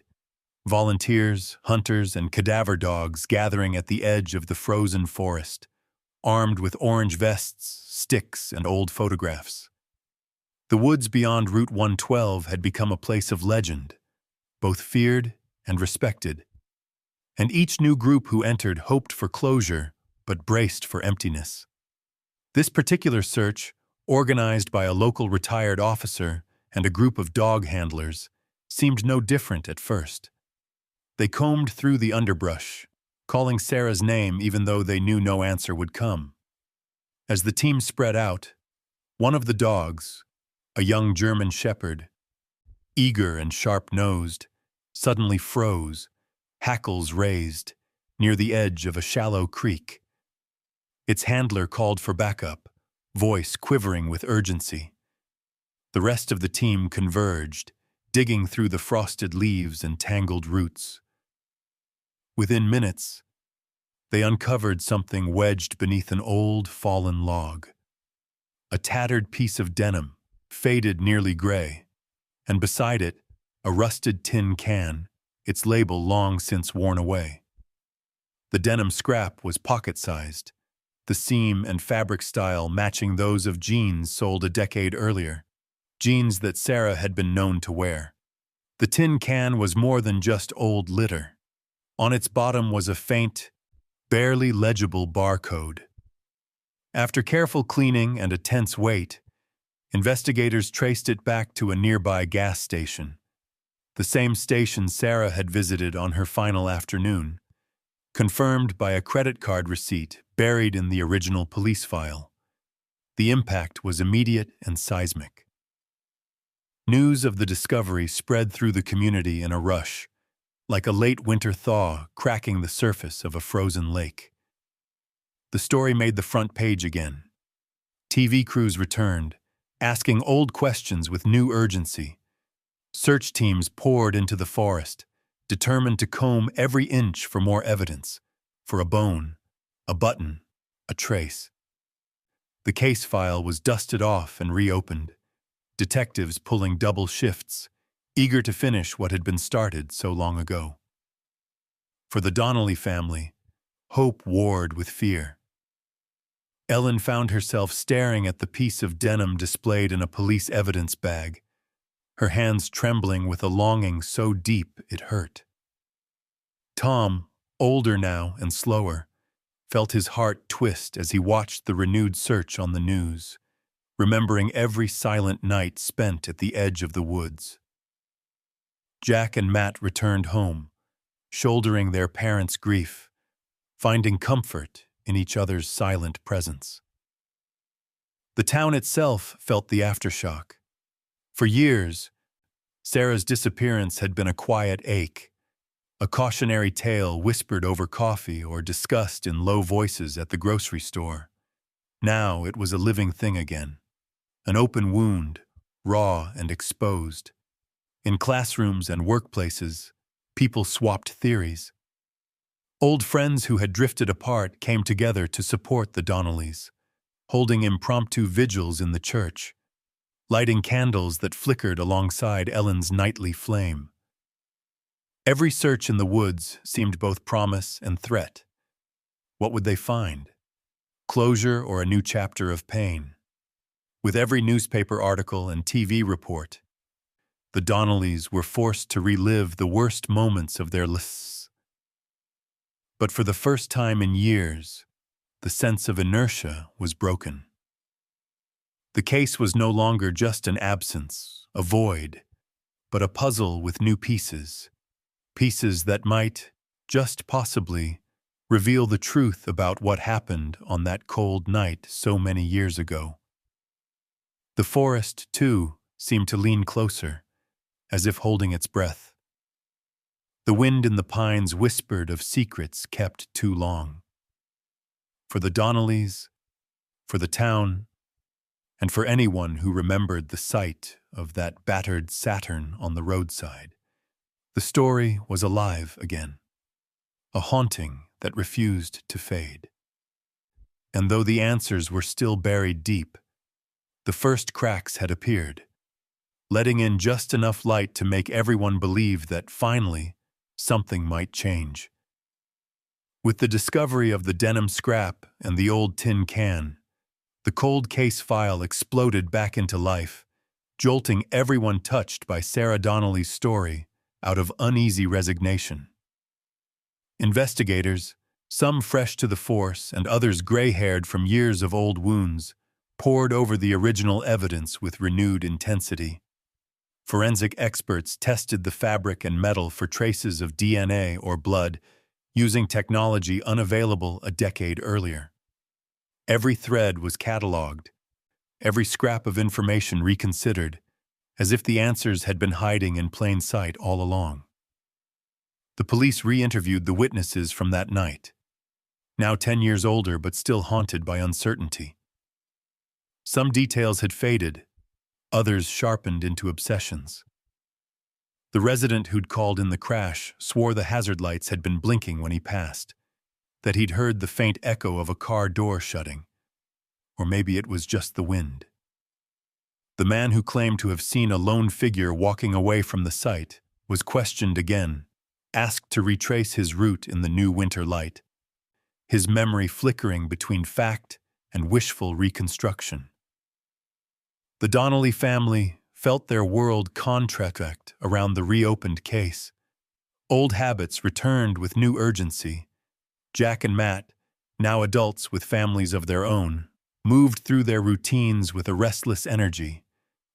Volunteers, hunters, and cadaver dogs gathering at the edge of the frozen forest, armed with orange vests, sticks, and old photographs. The woods beyond Route 112 had become a place of legend, both feared and respected. And each new group who entered hoped for closure, but braced for emptiness. This particular search, organized by a local retired officer and a group of dog handlers, seemed no different at first. They combed through the underbrush, calling Sarah's name even though they knew no answer would come. As the team spread out, one of the dogs, a young German shepherd, eager and sharp-nosed, suddenly froze, hackles raised, near the edge of a shallow creek. Its handler called for backup, voice quivering with urgency. The rest of the team converged, digging through the frosted leaves and tangled roots. Within minutes, they uncovered something wedged beneath an old, fallen log. A tattered piece of denim, faded nearly gray, and beside it, a rusted tin can, its label long since worn away. The denim scrap was pocket-sized, the seam and fabric style matching those of jeans sold a decade earlier, jeans that Sarah had been known to wear. The tin can was more than just old litter. On its bottom was a faint, barely legible barcode. After careful cleaning and a tense wait, investigators traced it back to a nearby gas station, the same station Sarah had visited on her final afternoon, confirmed by a credit card receipt buried in the original police file. The impact was immediate and seismic. News of the discovery spread through the community in a rush, like a late winter thaw cracking the surface of a frozen lake. The story made the front page again. TV crews returned, asking old questions with new urgency. Search teams poured into the forest, determined to comb every inch for more evidence, for a bone, a button, a trace. The case file was dusted off and reopened, detectives pulling double shifts, eager to finish what had been started so long ago. For the Donnelly family, hope warred with fear. Ellen found herself staring at the piece of denim displayed in a police evidence bag, her hands trembling with a longing so deep it hurt. Tom, older now and slower, felt his heart twist as he watched the renewed search on the news, remembering every silent night spent at the edge of the woods. Jack and Matt returned home, shouldering their parents' grief, finding comfort in each other's silent presence. The town itself felt the aftershock. For years, Sarah's disappearance had been a quiet ache, a cautionary tale whispered over coffee or discussed in low voices at the grocery store. Now it was a living thing again, an open wound, raw and exposed. In classrooms and workplaces, people swapped theories. Old friends who had drifted apart came together to support the Donnellys, holding impromptu vigils in the church, lighting candles that flickered alongside Ellen's nightly flame. Every search in the woods seemed both promise and threat. What would they find? Closure or a new chapter of pain? With every newspaper article and TV report, the Donnellys were forced to relive the worst moments of their lives. But for the first time in years, the sense of inertia was broken. The case was no longer just an absence, a void, but a puzzle with new pieces, pieces that might, just possibly, reveal the truth about what happened on that cold night so many years ago. The forest, too, seemed to lean closer, as if holding its breath. The wind in the pines whispered of secrets kept too long. For the Donnellys, for the town, and for anyone who remembered the sight of that battered Saturn on the roadside, the story was alive again, a haunting that refused to fade. And though the answers were still buried deep, the first cracks had appeared, letting in just enough light to make everyone believe that finally something might change. With the discovery of the denim scrap and the old tin can, the cold case file exploded back into life, jolting everyone touched by Sarah Donnelly's story out of uneasy resignation. Investigators, some fresh to the force and others gray-haired from years of old wounds, pored over the original evidence with renewed intensity. Forensic experts tested the fabric and metal for traces of DNA or blood, using technology unavailable a decade earlier. Every thread was cataloged, every scrap of information reconsidered, as if the answers had been hiding in plain sight all along. The police re-interviewed the witnesses from that night, now 10 years older but still haunted by uncertainty. Some details had faded, others sharpened into obsessions. The resident who'd called in the crash swore the hazard lights had been blinking when he passed, that he'd heard the faint echo of a car door shutting, or maybe it was just the wind. The man who claimed to have seen a lone figure walking away from the site was questioned again, asked to retrace his route in the new winter light, his memory flickering between fact and wishful reconstruction. The Donnelly family felt their world contract around the reopened case. Old habits returned with new urgency. Jack and Matt, now adults with families of their own, moved through their routines with a restless energy,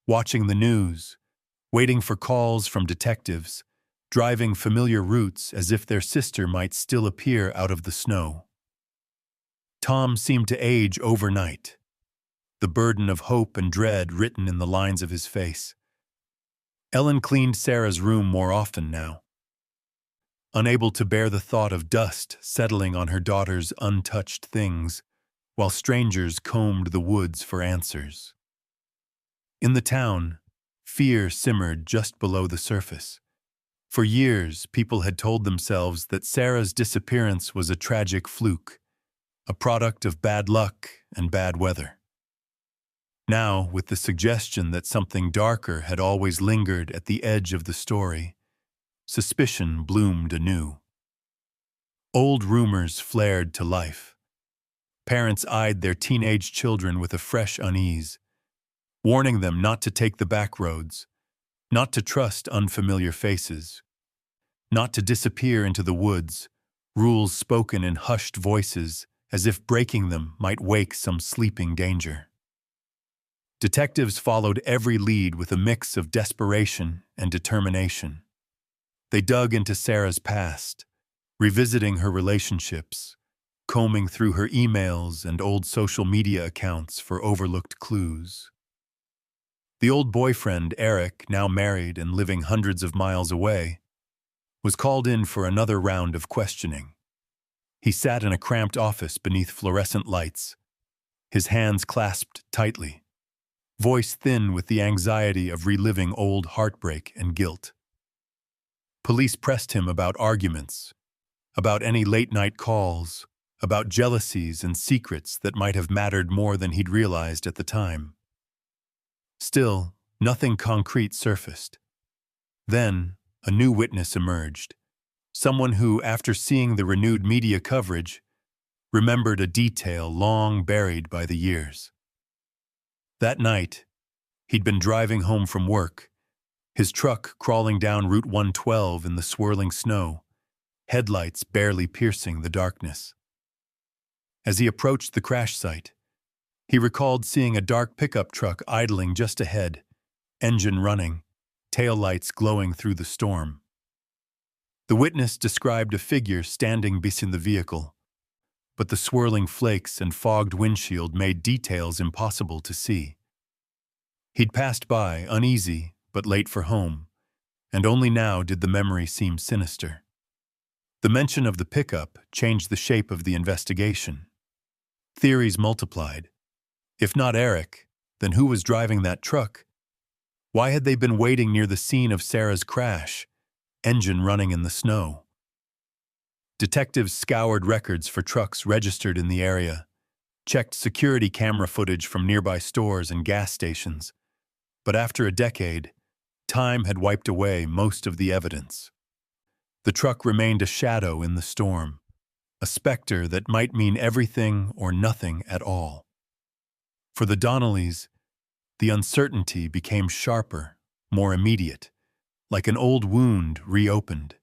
watching the news, waiting for calls from detectives, driving familiar routes as if their sister might still appear out of the snow. Tom seemed to age overnight, the burden of hope and dread written in the lines of his face. Ellen cleaned Sarah's room more often now, unable to bear the thought of dust settling on her daughter's untouched things, while strangers combed the woods for answers. In the town, fear simmered just below the surface. For years, people had told themselves that Sarah's disappearance was a tragic fluke, a product of bad luck and bad weather. Now, with the suggestion that something darker had always lingered at the edge of the story, suspicion bloomed anew. Old rumors flared to life. Parents eyed their teenage children with a fresh unease, warning them not to take the back roads, not to trust unfamiliar faces, not to disappear into the woods, rules spoken in hushed voices as if breaking them might wake some sleeping danger. Detectives followed every lead with a mix of desperation and determination. They dug into Sarah's past, revisiting her relationships, combing through her emails and old social media accounts for overlooked clues. The old boyfriend, Eric, now married and living hundreds of miles away, was called in for another round of questioning. He sat in a cramped office beneath fluorescent lights, his hands clasped tightly, voice thin with the anxiety of reliving old heartbreak and guilt. Police pressed him about arguments, about any late-night calls, about jealousies and secrets that might have mattered more than he'd realized at the time. Still, nothing concrete surfaced. Then, a new witness emerged, someone who, after seeing the renewed media coverage, remembered a detail long buried by the years. That night, he'd been driving home from work, his truck crawling down Route 112 in the swirling snow, headlights barely piercing the darkness. As he approached the crash site, he recalled seeing a dark pickup truck idling just ahead, engine running, taillights glowing through the storm. The witness described a figure standing beside the vehicle, but the swirling flakes and fogged windshield made details impossible to see. He'd passed by, uneasy, but late for home, and only now did the memory seem sinister. The mention of the pickup changed the shape of the investigation. Theories multiplied. If not Eric, then who was driving that truck? Why had they been waiting near the scene of Sarah's crash, engine running in the snow? Detectives scoured records for trucks registered in the area, checked security camera footage from nearby stores and gas stations. But after a decade, time had wiped away most of the evidence. The truck remained a shadow in the storm, a specter that might mean everything or nothing at all. For the Donnellys, the uncertainty became sharper, more immediate, like an old wound reopened.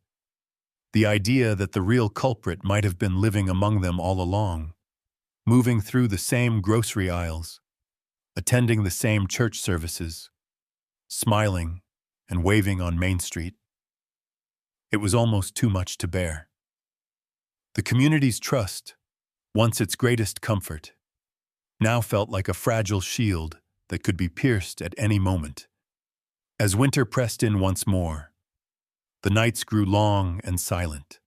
The idea that the real culprit might have been living among them all along, moving through the same grocery aisles, attending the same church services, smiling and waving on Main Street. It was almost too much to bear. The community's trust, once its greatest comfort, now felt like a fragile shield that could be pierced at any moment. As winter pressed in once more, the nights grew long and silent.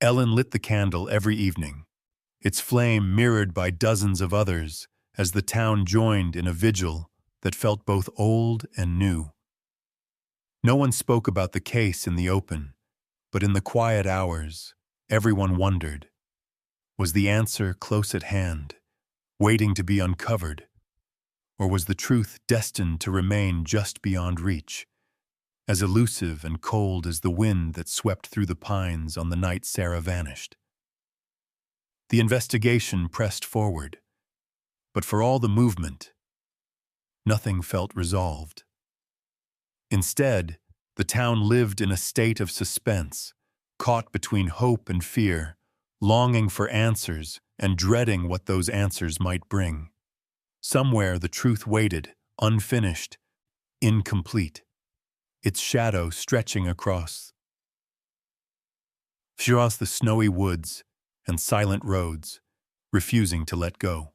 Ellen lit the candle every evening, its flame mirrored by dozens of others as the town joined in a vigil that felt both old and new. No one spoke about the case in the open, but in the quiet hours, everyone wondered, was the answer close at hand, waiting to be uncovered, or was the truth destined to remain just beyond reach, as elusive and cold as the wind that swept through the pines on the night Sarah vanished? The investigation pressed forward, but for all the movement, nothing felt resolved. Instead, the town lived in a state of suspense, caught between hope and fear, longing for answers and dreading what those answers might bring. Somewhere the truth waited, unfinished, incomplete, its shadow stretching across the snowy woods and silent roads, refusing to let go.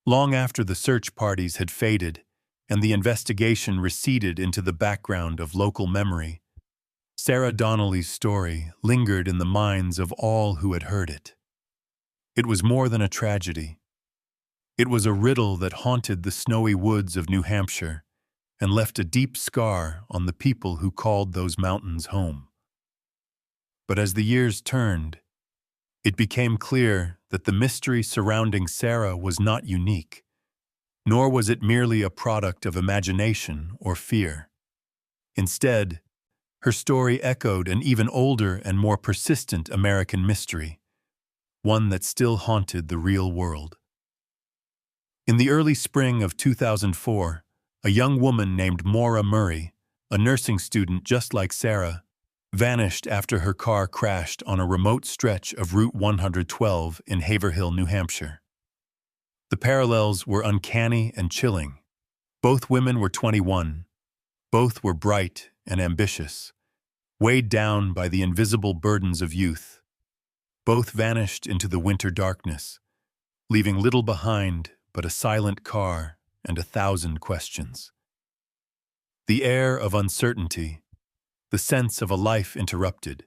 Long after the search parties had faded and the investigation receded into the background of local memory, Sarah Donnelly's story lingered in the minds of all who had heard it. It was more than a tragedy. It was a riddle that haunted the snowy woods of New Hampshire and left a deep scar on the people who called those mountains home. But as the years turned, it became clear that the mystery surrounding Sarah was not unique, nor was it merely a product of imagination or fear. Instead, her story echoed an even older and more persistent American mystery, one that still haunted the real world. In the early spring of 2004, a young woman named Maura Murray, a nursing student just like Sarah, vanished after her car crashed on a remote stretch of Route 112 in Haverhill, New Hampshire. The parallels were uncanny and chilling. Both women were 21. Both were bright and ambitious, weighed down by the invisible burdens of youth. Both vanished into the winter darkness, leaving little behind but a silent car and 1,000 questions. The air of uncertainty, the sense of a life interrupted,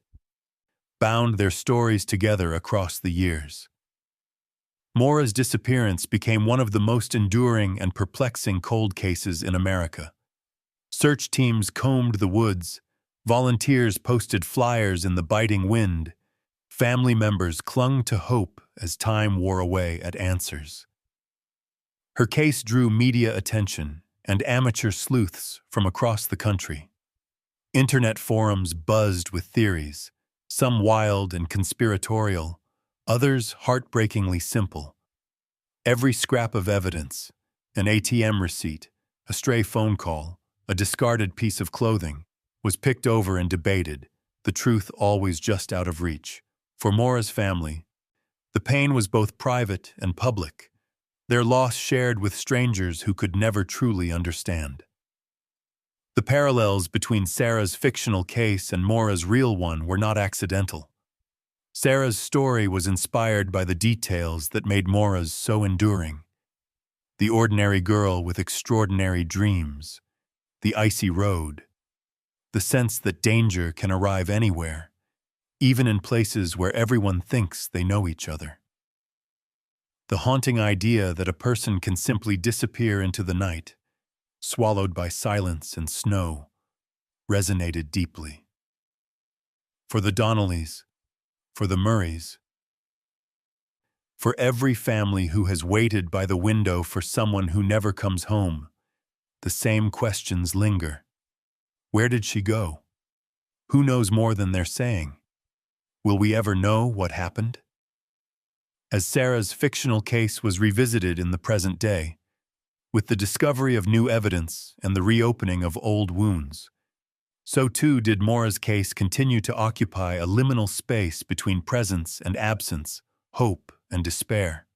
bound their stories together across the years. Maura's disappearance became one of the most enduring and perplexing cold cases in America. Search teams combed the woods, volunteers posted flyers in the biting wind, family members clung to hope as time wore away at answers. Her case drew media attention and amateur sleuths from across the country. Internet forums buzzed with theories, some wild and conspiratorial, others heartbreakingly simple. Every scrap of evidence, an ATM receipt, a stray phone call, a discarded piece of clothing, was picked over and debated, the truth always just out of reach. For Maura's family, the pain was both private and public, their loss shared with strangers who could never truly understand. The parallels between Sarah's fictional case and Maura's real one were not accidental. Sarah's story was inspired by the details that made Maura's so enduring. The ordinary girl with extraordinary dreams, the icy road, the sense that danger can arrive anywhere, even in places where everyone thinks they know each other. The haunting idea that a person can simply disappear into the night, swallowed by silence and snow, resonated deeply. For the Donnellys, for the Murrays, for every family who has waited by the window for someone who never comes home, the same questions linger. Where did she go? Who knows more than they're saying? Will we ever know what happened? As Sarah's fictional case was revisited in the present day, with the discovery of new evidence and the reopening of old wounds, so too did Maura's case continue to occupy a liminal space between presence and absence, hope and despair.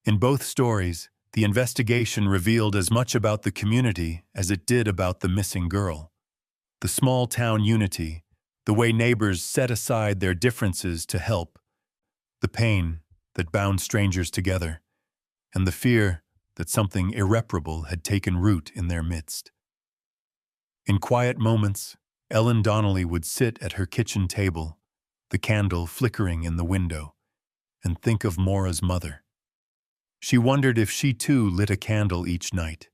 In both stories, the investigation revealed as much about the community as it did about the missing girl. The small-town unity, the way neighbors set aside their differences to help, the pain that bound strangers together, and the fear that something irreparable had taken root in their midst. In quiet moments, Ellen Donnelly would sit at her kitchen table, the candle flickering in the window, and think of Maura's mother. She wondered if she too lit a candle each night,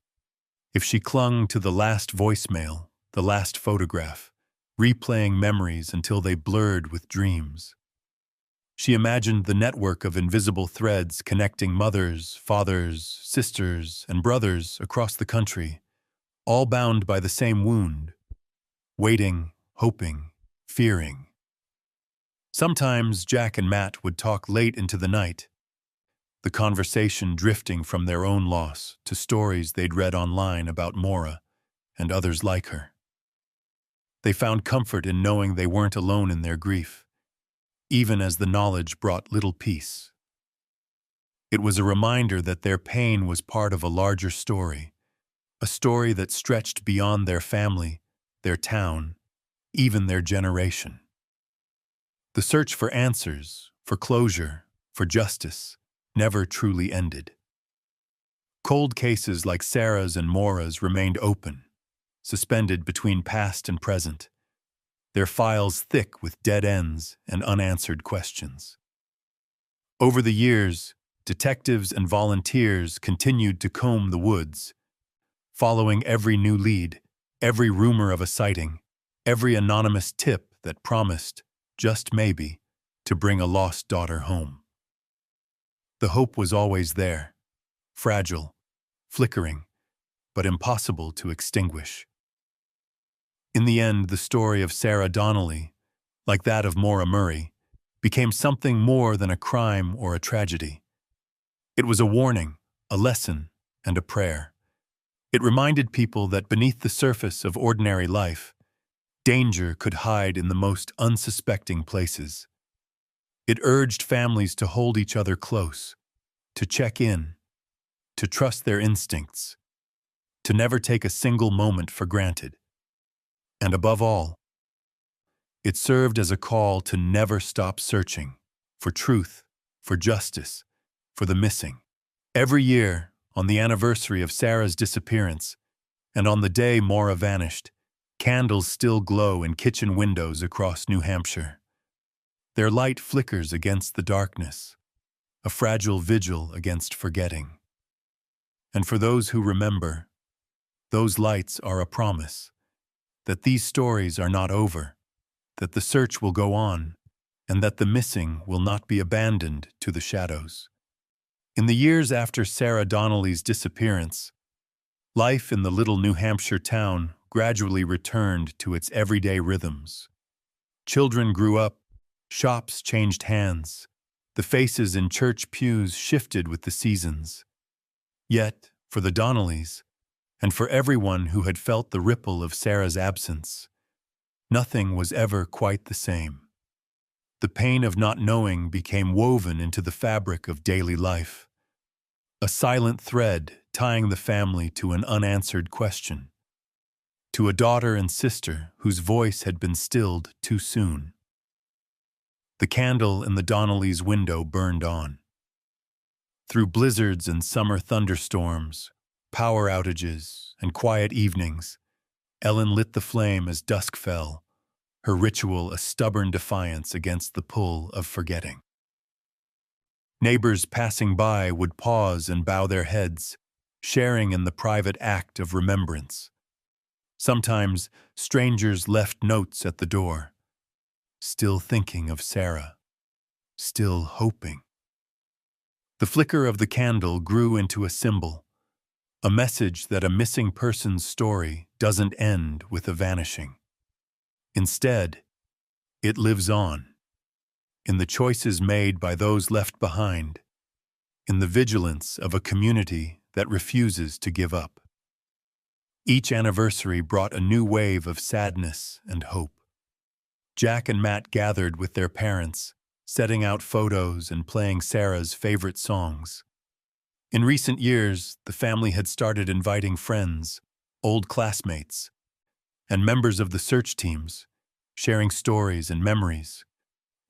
if she clung to the last voicemail, the last photograph, replaying memories until they blurred with dreams. She imagined the network of invisible threads connecting mothers, fathers, sisters, and brothers across the country, all bound by the same wound, waiting, hoping, fearing. Sometimes Jack and Matt would talk late into the night, the conversation drifting from their own loss to stories they'd read online about Maura and others like her. They found comfort in knowing they weren't alone in their grief, even as the knowledge brought little peace. It was a reminder that their pain was part of a larger story, a story that stretched beyond their family, their town, even their generation. The search for answers, for closure, for justice, never truly ended. Cold cases like Sarah's and Maura's remained open, suspended between past and present, their files thick with dead ends and unanswered questions. Over the years, detectives and volunteers continued to comb the woods, following every new lead, every rumor of a sighting, every anonymous tip that promised, just maybe, to bring a lost daughter home. The hope was always there, fragile, flickering, but impossible to extinguish. In the end, the story of Sarah Donnelly, like that of Maura Murray, became something more than a crime or a tragedy. It was a warning, a lesson, and a prayer. It reminded people that beneath the surface of ordinary life, danger could hide in the most unsuspecting places. It urged families to hold each other close, to check in, to trust their instincts, to never take a single moment for granted. And above all, it served as a call to never stop searching for truth, for justice, for the missing. Every year, on the anniversary of Sarah's disappearance, and on the day Maura vanished, candles still glow in kitchen windows across New Hampshire. Their light flickers against the darkness, a fragile vigil against forgetting. And for those who remember, those lights are a promise that these stories are not over, that the search will go on, and that the missing will not be abandoned to the shadows. In the years after Sarah Donnelly's disappearance, life in the little New Hampshire town gradually returned to its everyday rhythms. Children grew up, shops changed hands, the faces in church pews shifted with the seasons. Yet, for the Donnellys, and for everyone who had felt the ripple of Sarah's absence, nothing was ever quite the same. The pain of not knowing became woven into the fabric of daily life, a silent thread tying the family to an unanswered question, to a daughter and sister whose voice had been stilled too soon. The candle in the Donnellys' window burned on. Through blizzards and summer thunderstorms, power outages, and quiet evenings, Ellen lit the flame as dusk fell, her ritual a stubborn defiance against the pull of forgetting. Neighbors passing by would pause and bow their heads, sharing in the private act of remembrance. Sometimes strangers left notes at the door, still thinking of Sarah, still hoping. The flicker of the candle grew into a symbol, a message that a missing person's story doesn't end with a vanishing. Instead, it lives on, in the choices made by those left behind, in the vigilance of a community that refuses to give up. Each anniversary brought a new wave of sadness and hope. Jack and Matt gathered with their parents, setting out photos and playing Sarah's favorite songs. In recent years, the family had started inviting friends, old classmates, and members of the search teams, sharing stories and memories,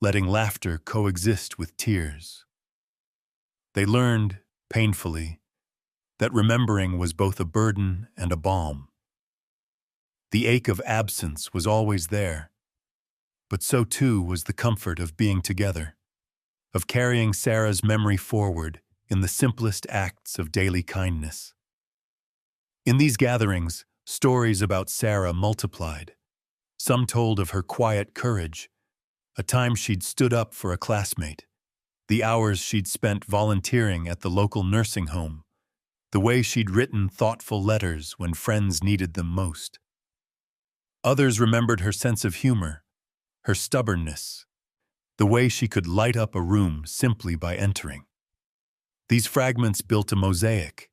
letting laughter coexist with tears. They learned, painfully, that remembering was both a burden and a balm. The ache of absence was always there, but so too was the comfort of being together, of carrying Sarah's memory forward in the simplest acts of daily kindness. In these gatherings, stories about Sarah multiplied. Some told of her quiet courage, a time she'd stood up for a classmate, the hours she'd spent volunteering at the local nursing home, the way she'd written thoughtful letters when friends needed them most. Others remembered her sense of humor, her stubbornness, the way she could light up a room simply by entering. These fragments built a mosaic,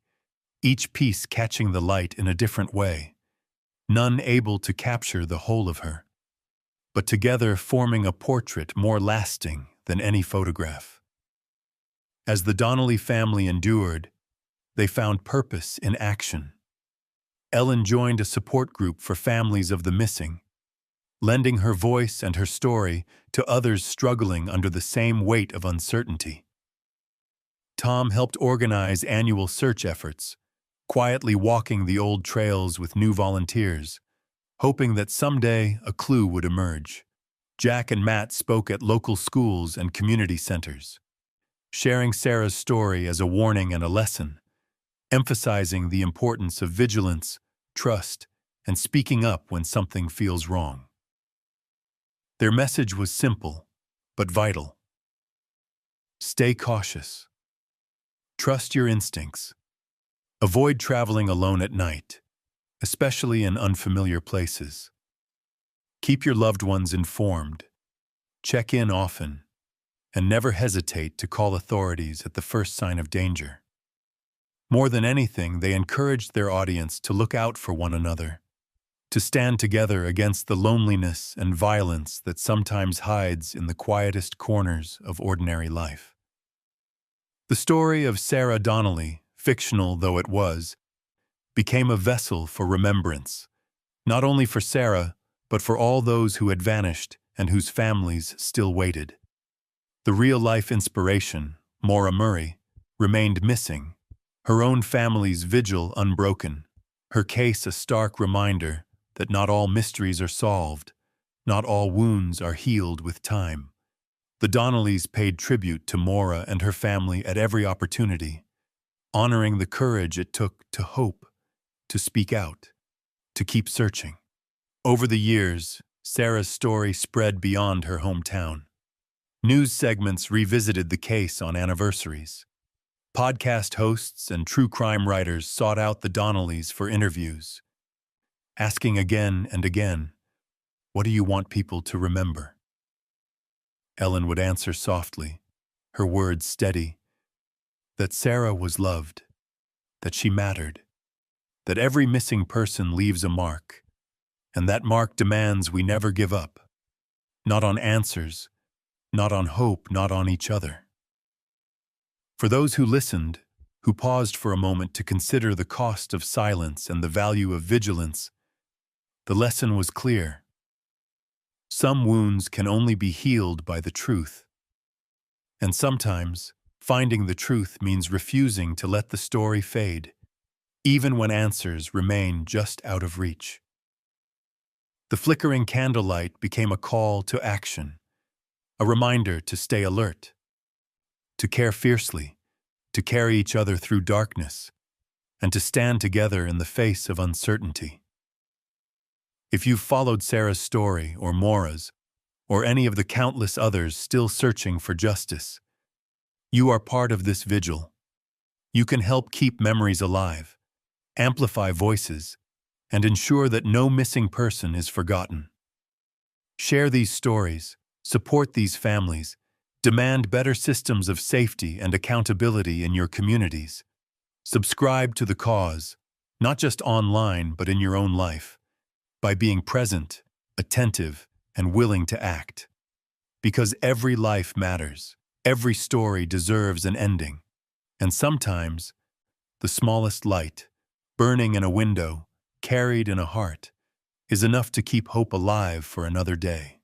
each piece catching the light in a different way, none able to capture the whole of her, but together forming a portrait more lasting than any photograph. As the Donnelly family endured, they found purpose in action. Ellen joined a support group for families of the missing, lending her voice and her story to others struggling under the same weight of uncertainty. Tom helped organize annual search efforts, quietly walking the old trails with new volunteers, hoping that someday a clue would emerge. Jack and Matt spoke at local schools and community centers, sharing Sarah's story as a warning and a lesson, emphasizing the importance of vigilance, trust, and speaking up when something feels wrong. Their message was simple, but vital. Stay cautious. Trust your instincts. Avoid traveling alone at night, especially in unfamiliar places. Keep your loved ones informed. Check in often, and never hesitate to call authorities at the first sign of danger. More than anything, they encouraged their audience to look out for one another, to stand together against the loneliness and violence that sometimes hides in the quietest corners of ordinary life. The story of Sarah Donnelly, fictional though it was, became a vessel for remembrance, not only for Sarah, but for all those who had vanished and whose families still waited. The real-life inspiration, Maura Murray, remained missing, her own family's vigil unbroken, her case a stark reminder that not all mysteries are solved, not all wounds are healed with time. The Donnellys paid tribute to Maura and her family at every opportunity, honoring the courage it took to hope, to speak out, to keep searching. Over the years, Sarah's story spread beyond her hometown. News segments revisited the case on anniversaries. Podcast hosts and true crime writers sought out the Donnellys for interviews, asking again and again, "What do you want people to remember?" Ellen would answer softly, her words steady, that Sarah was loved, that she mattered, that every missing person leaves a mark, and that mark demands we never give up, not on answers, not on hope, not on each other. For those who listened, who paused for a moment to consider the cost of silence and the value of vigilance, the lesson was clear. Some wounds can only be healed by the truth. And sometimes, finding the truth means refusing to let the story fade, even when answers remain just out of reach. The flickering candlelight became a call to action, a reminder to stay alert, to care fiercely, to carry each other through darkness, and to stand together in the face of uncertainty. If you've followed Sarah's story, or Maura's, or any of the countless others still searching for justice, you are part of this vigil. You can help keep memories alive, amplify voices, and ensure that no missing person is forgotten. Share these stories, support these families, demand better systems of safety and accountability in your communities. Subscribe to the cause, not just online but in your own life, by being present, attentive, and willing to act. Because every life matters, every story deserves an ending, and sometimes the smallest light, burning in a window, carried in a heart, is enough to keep hope alive for another day.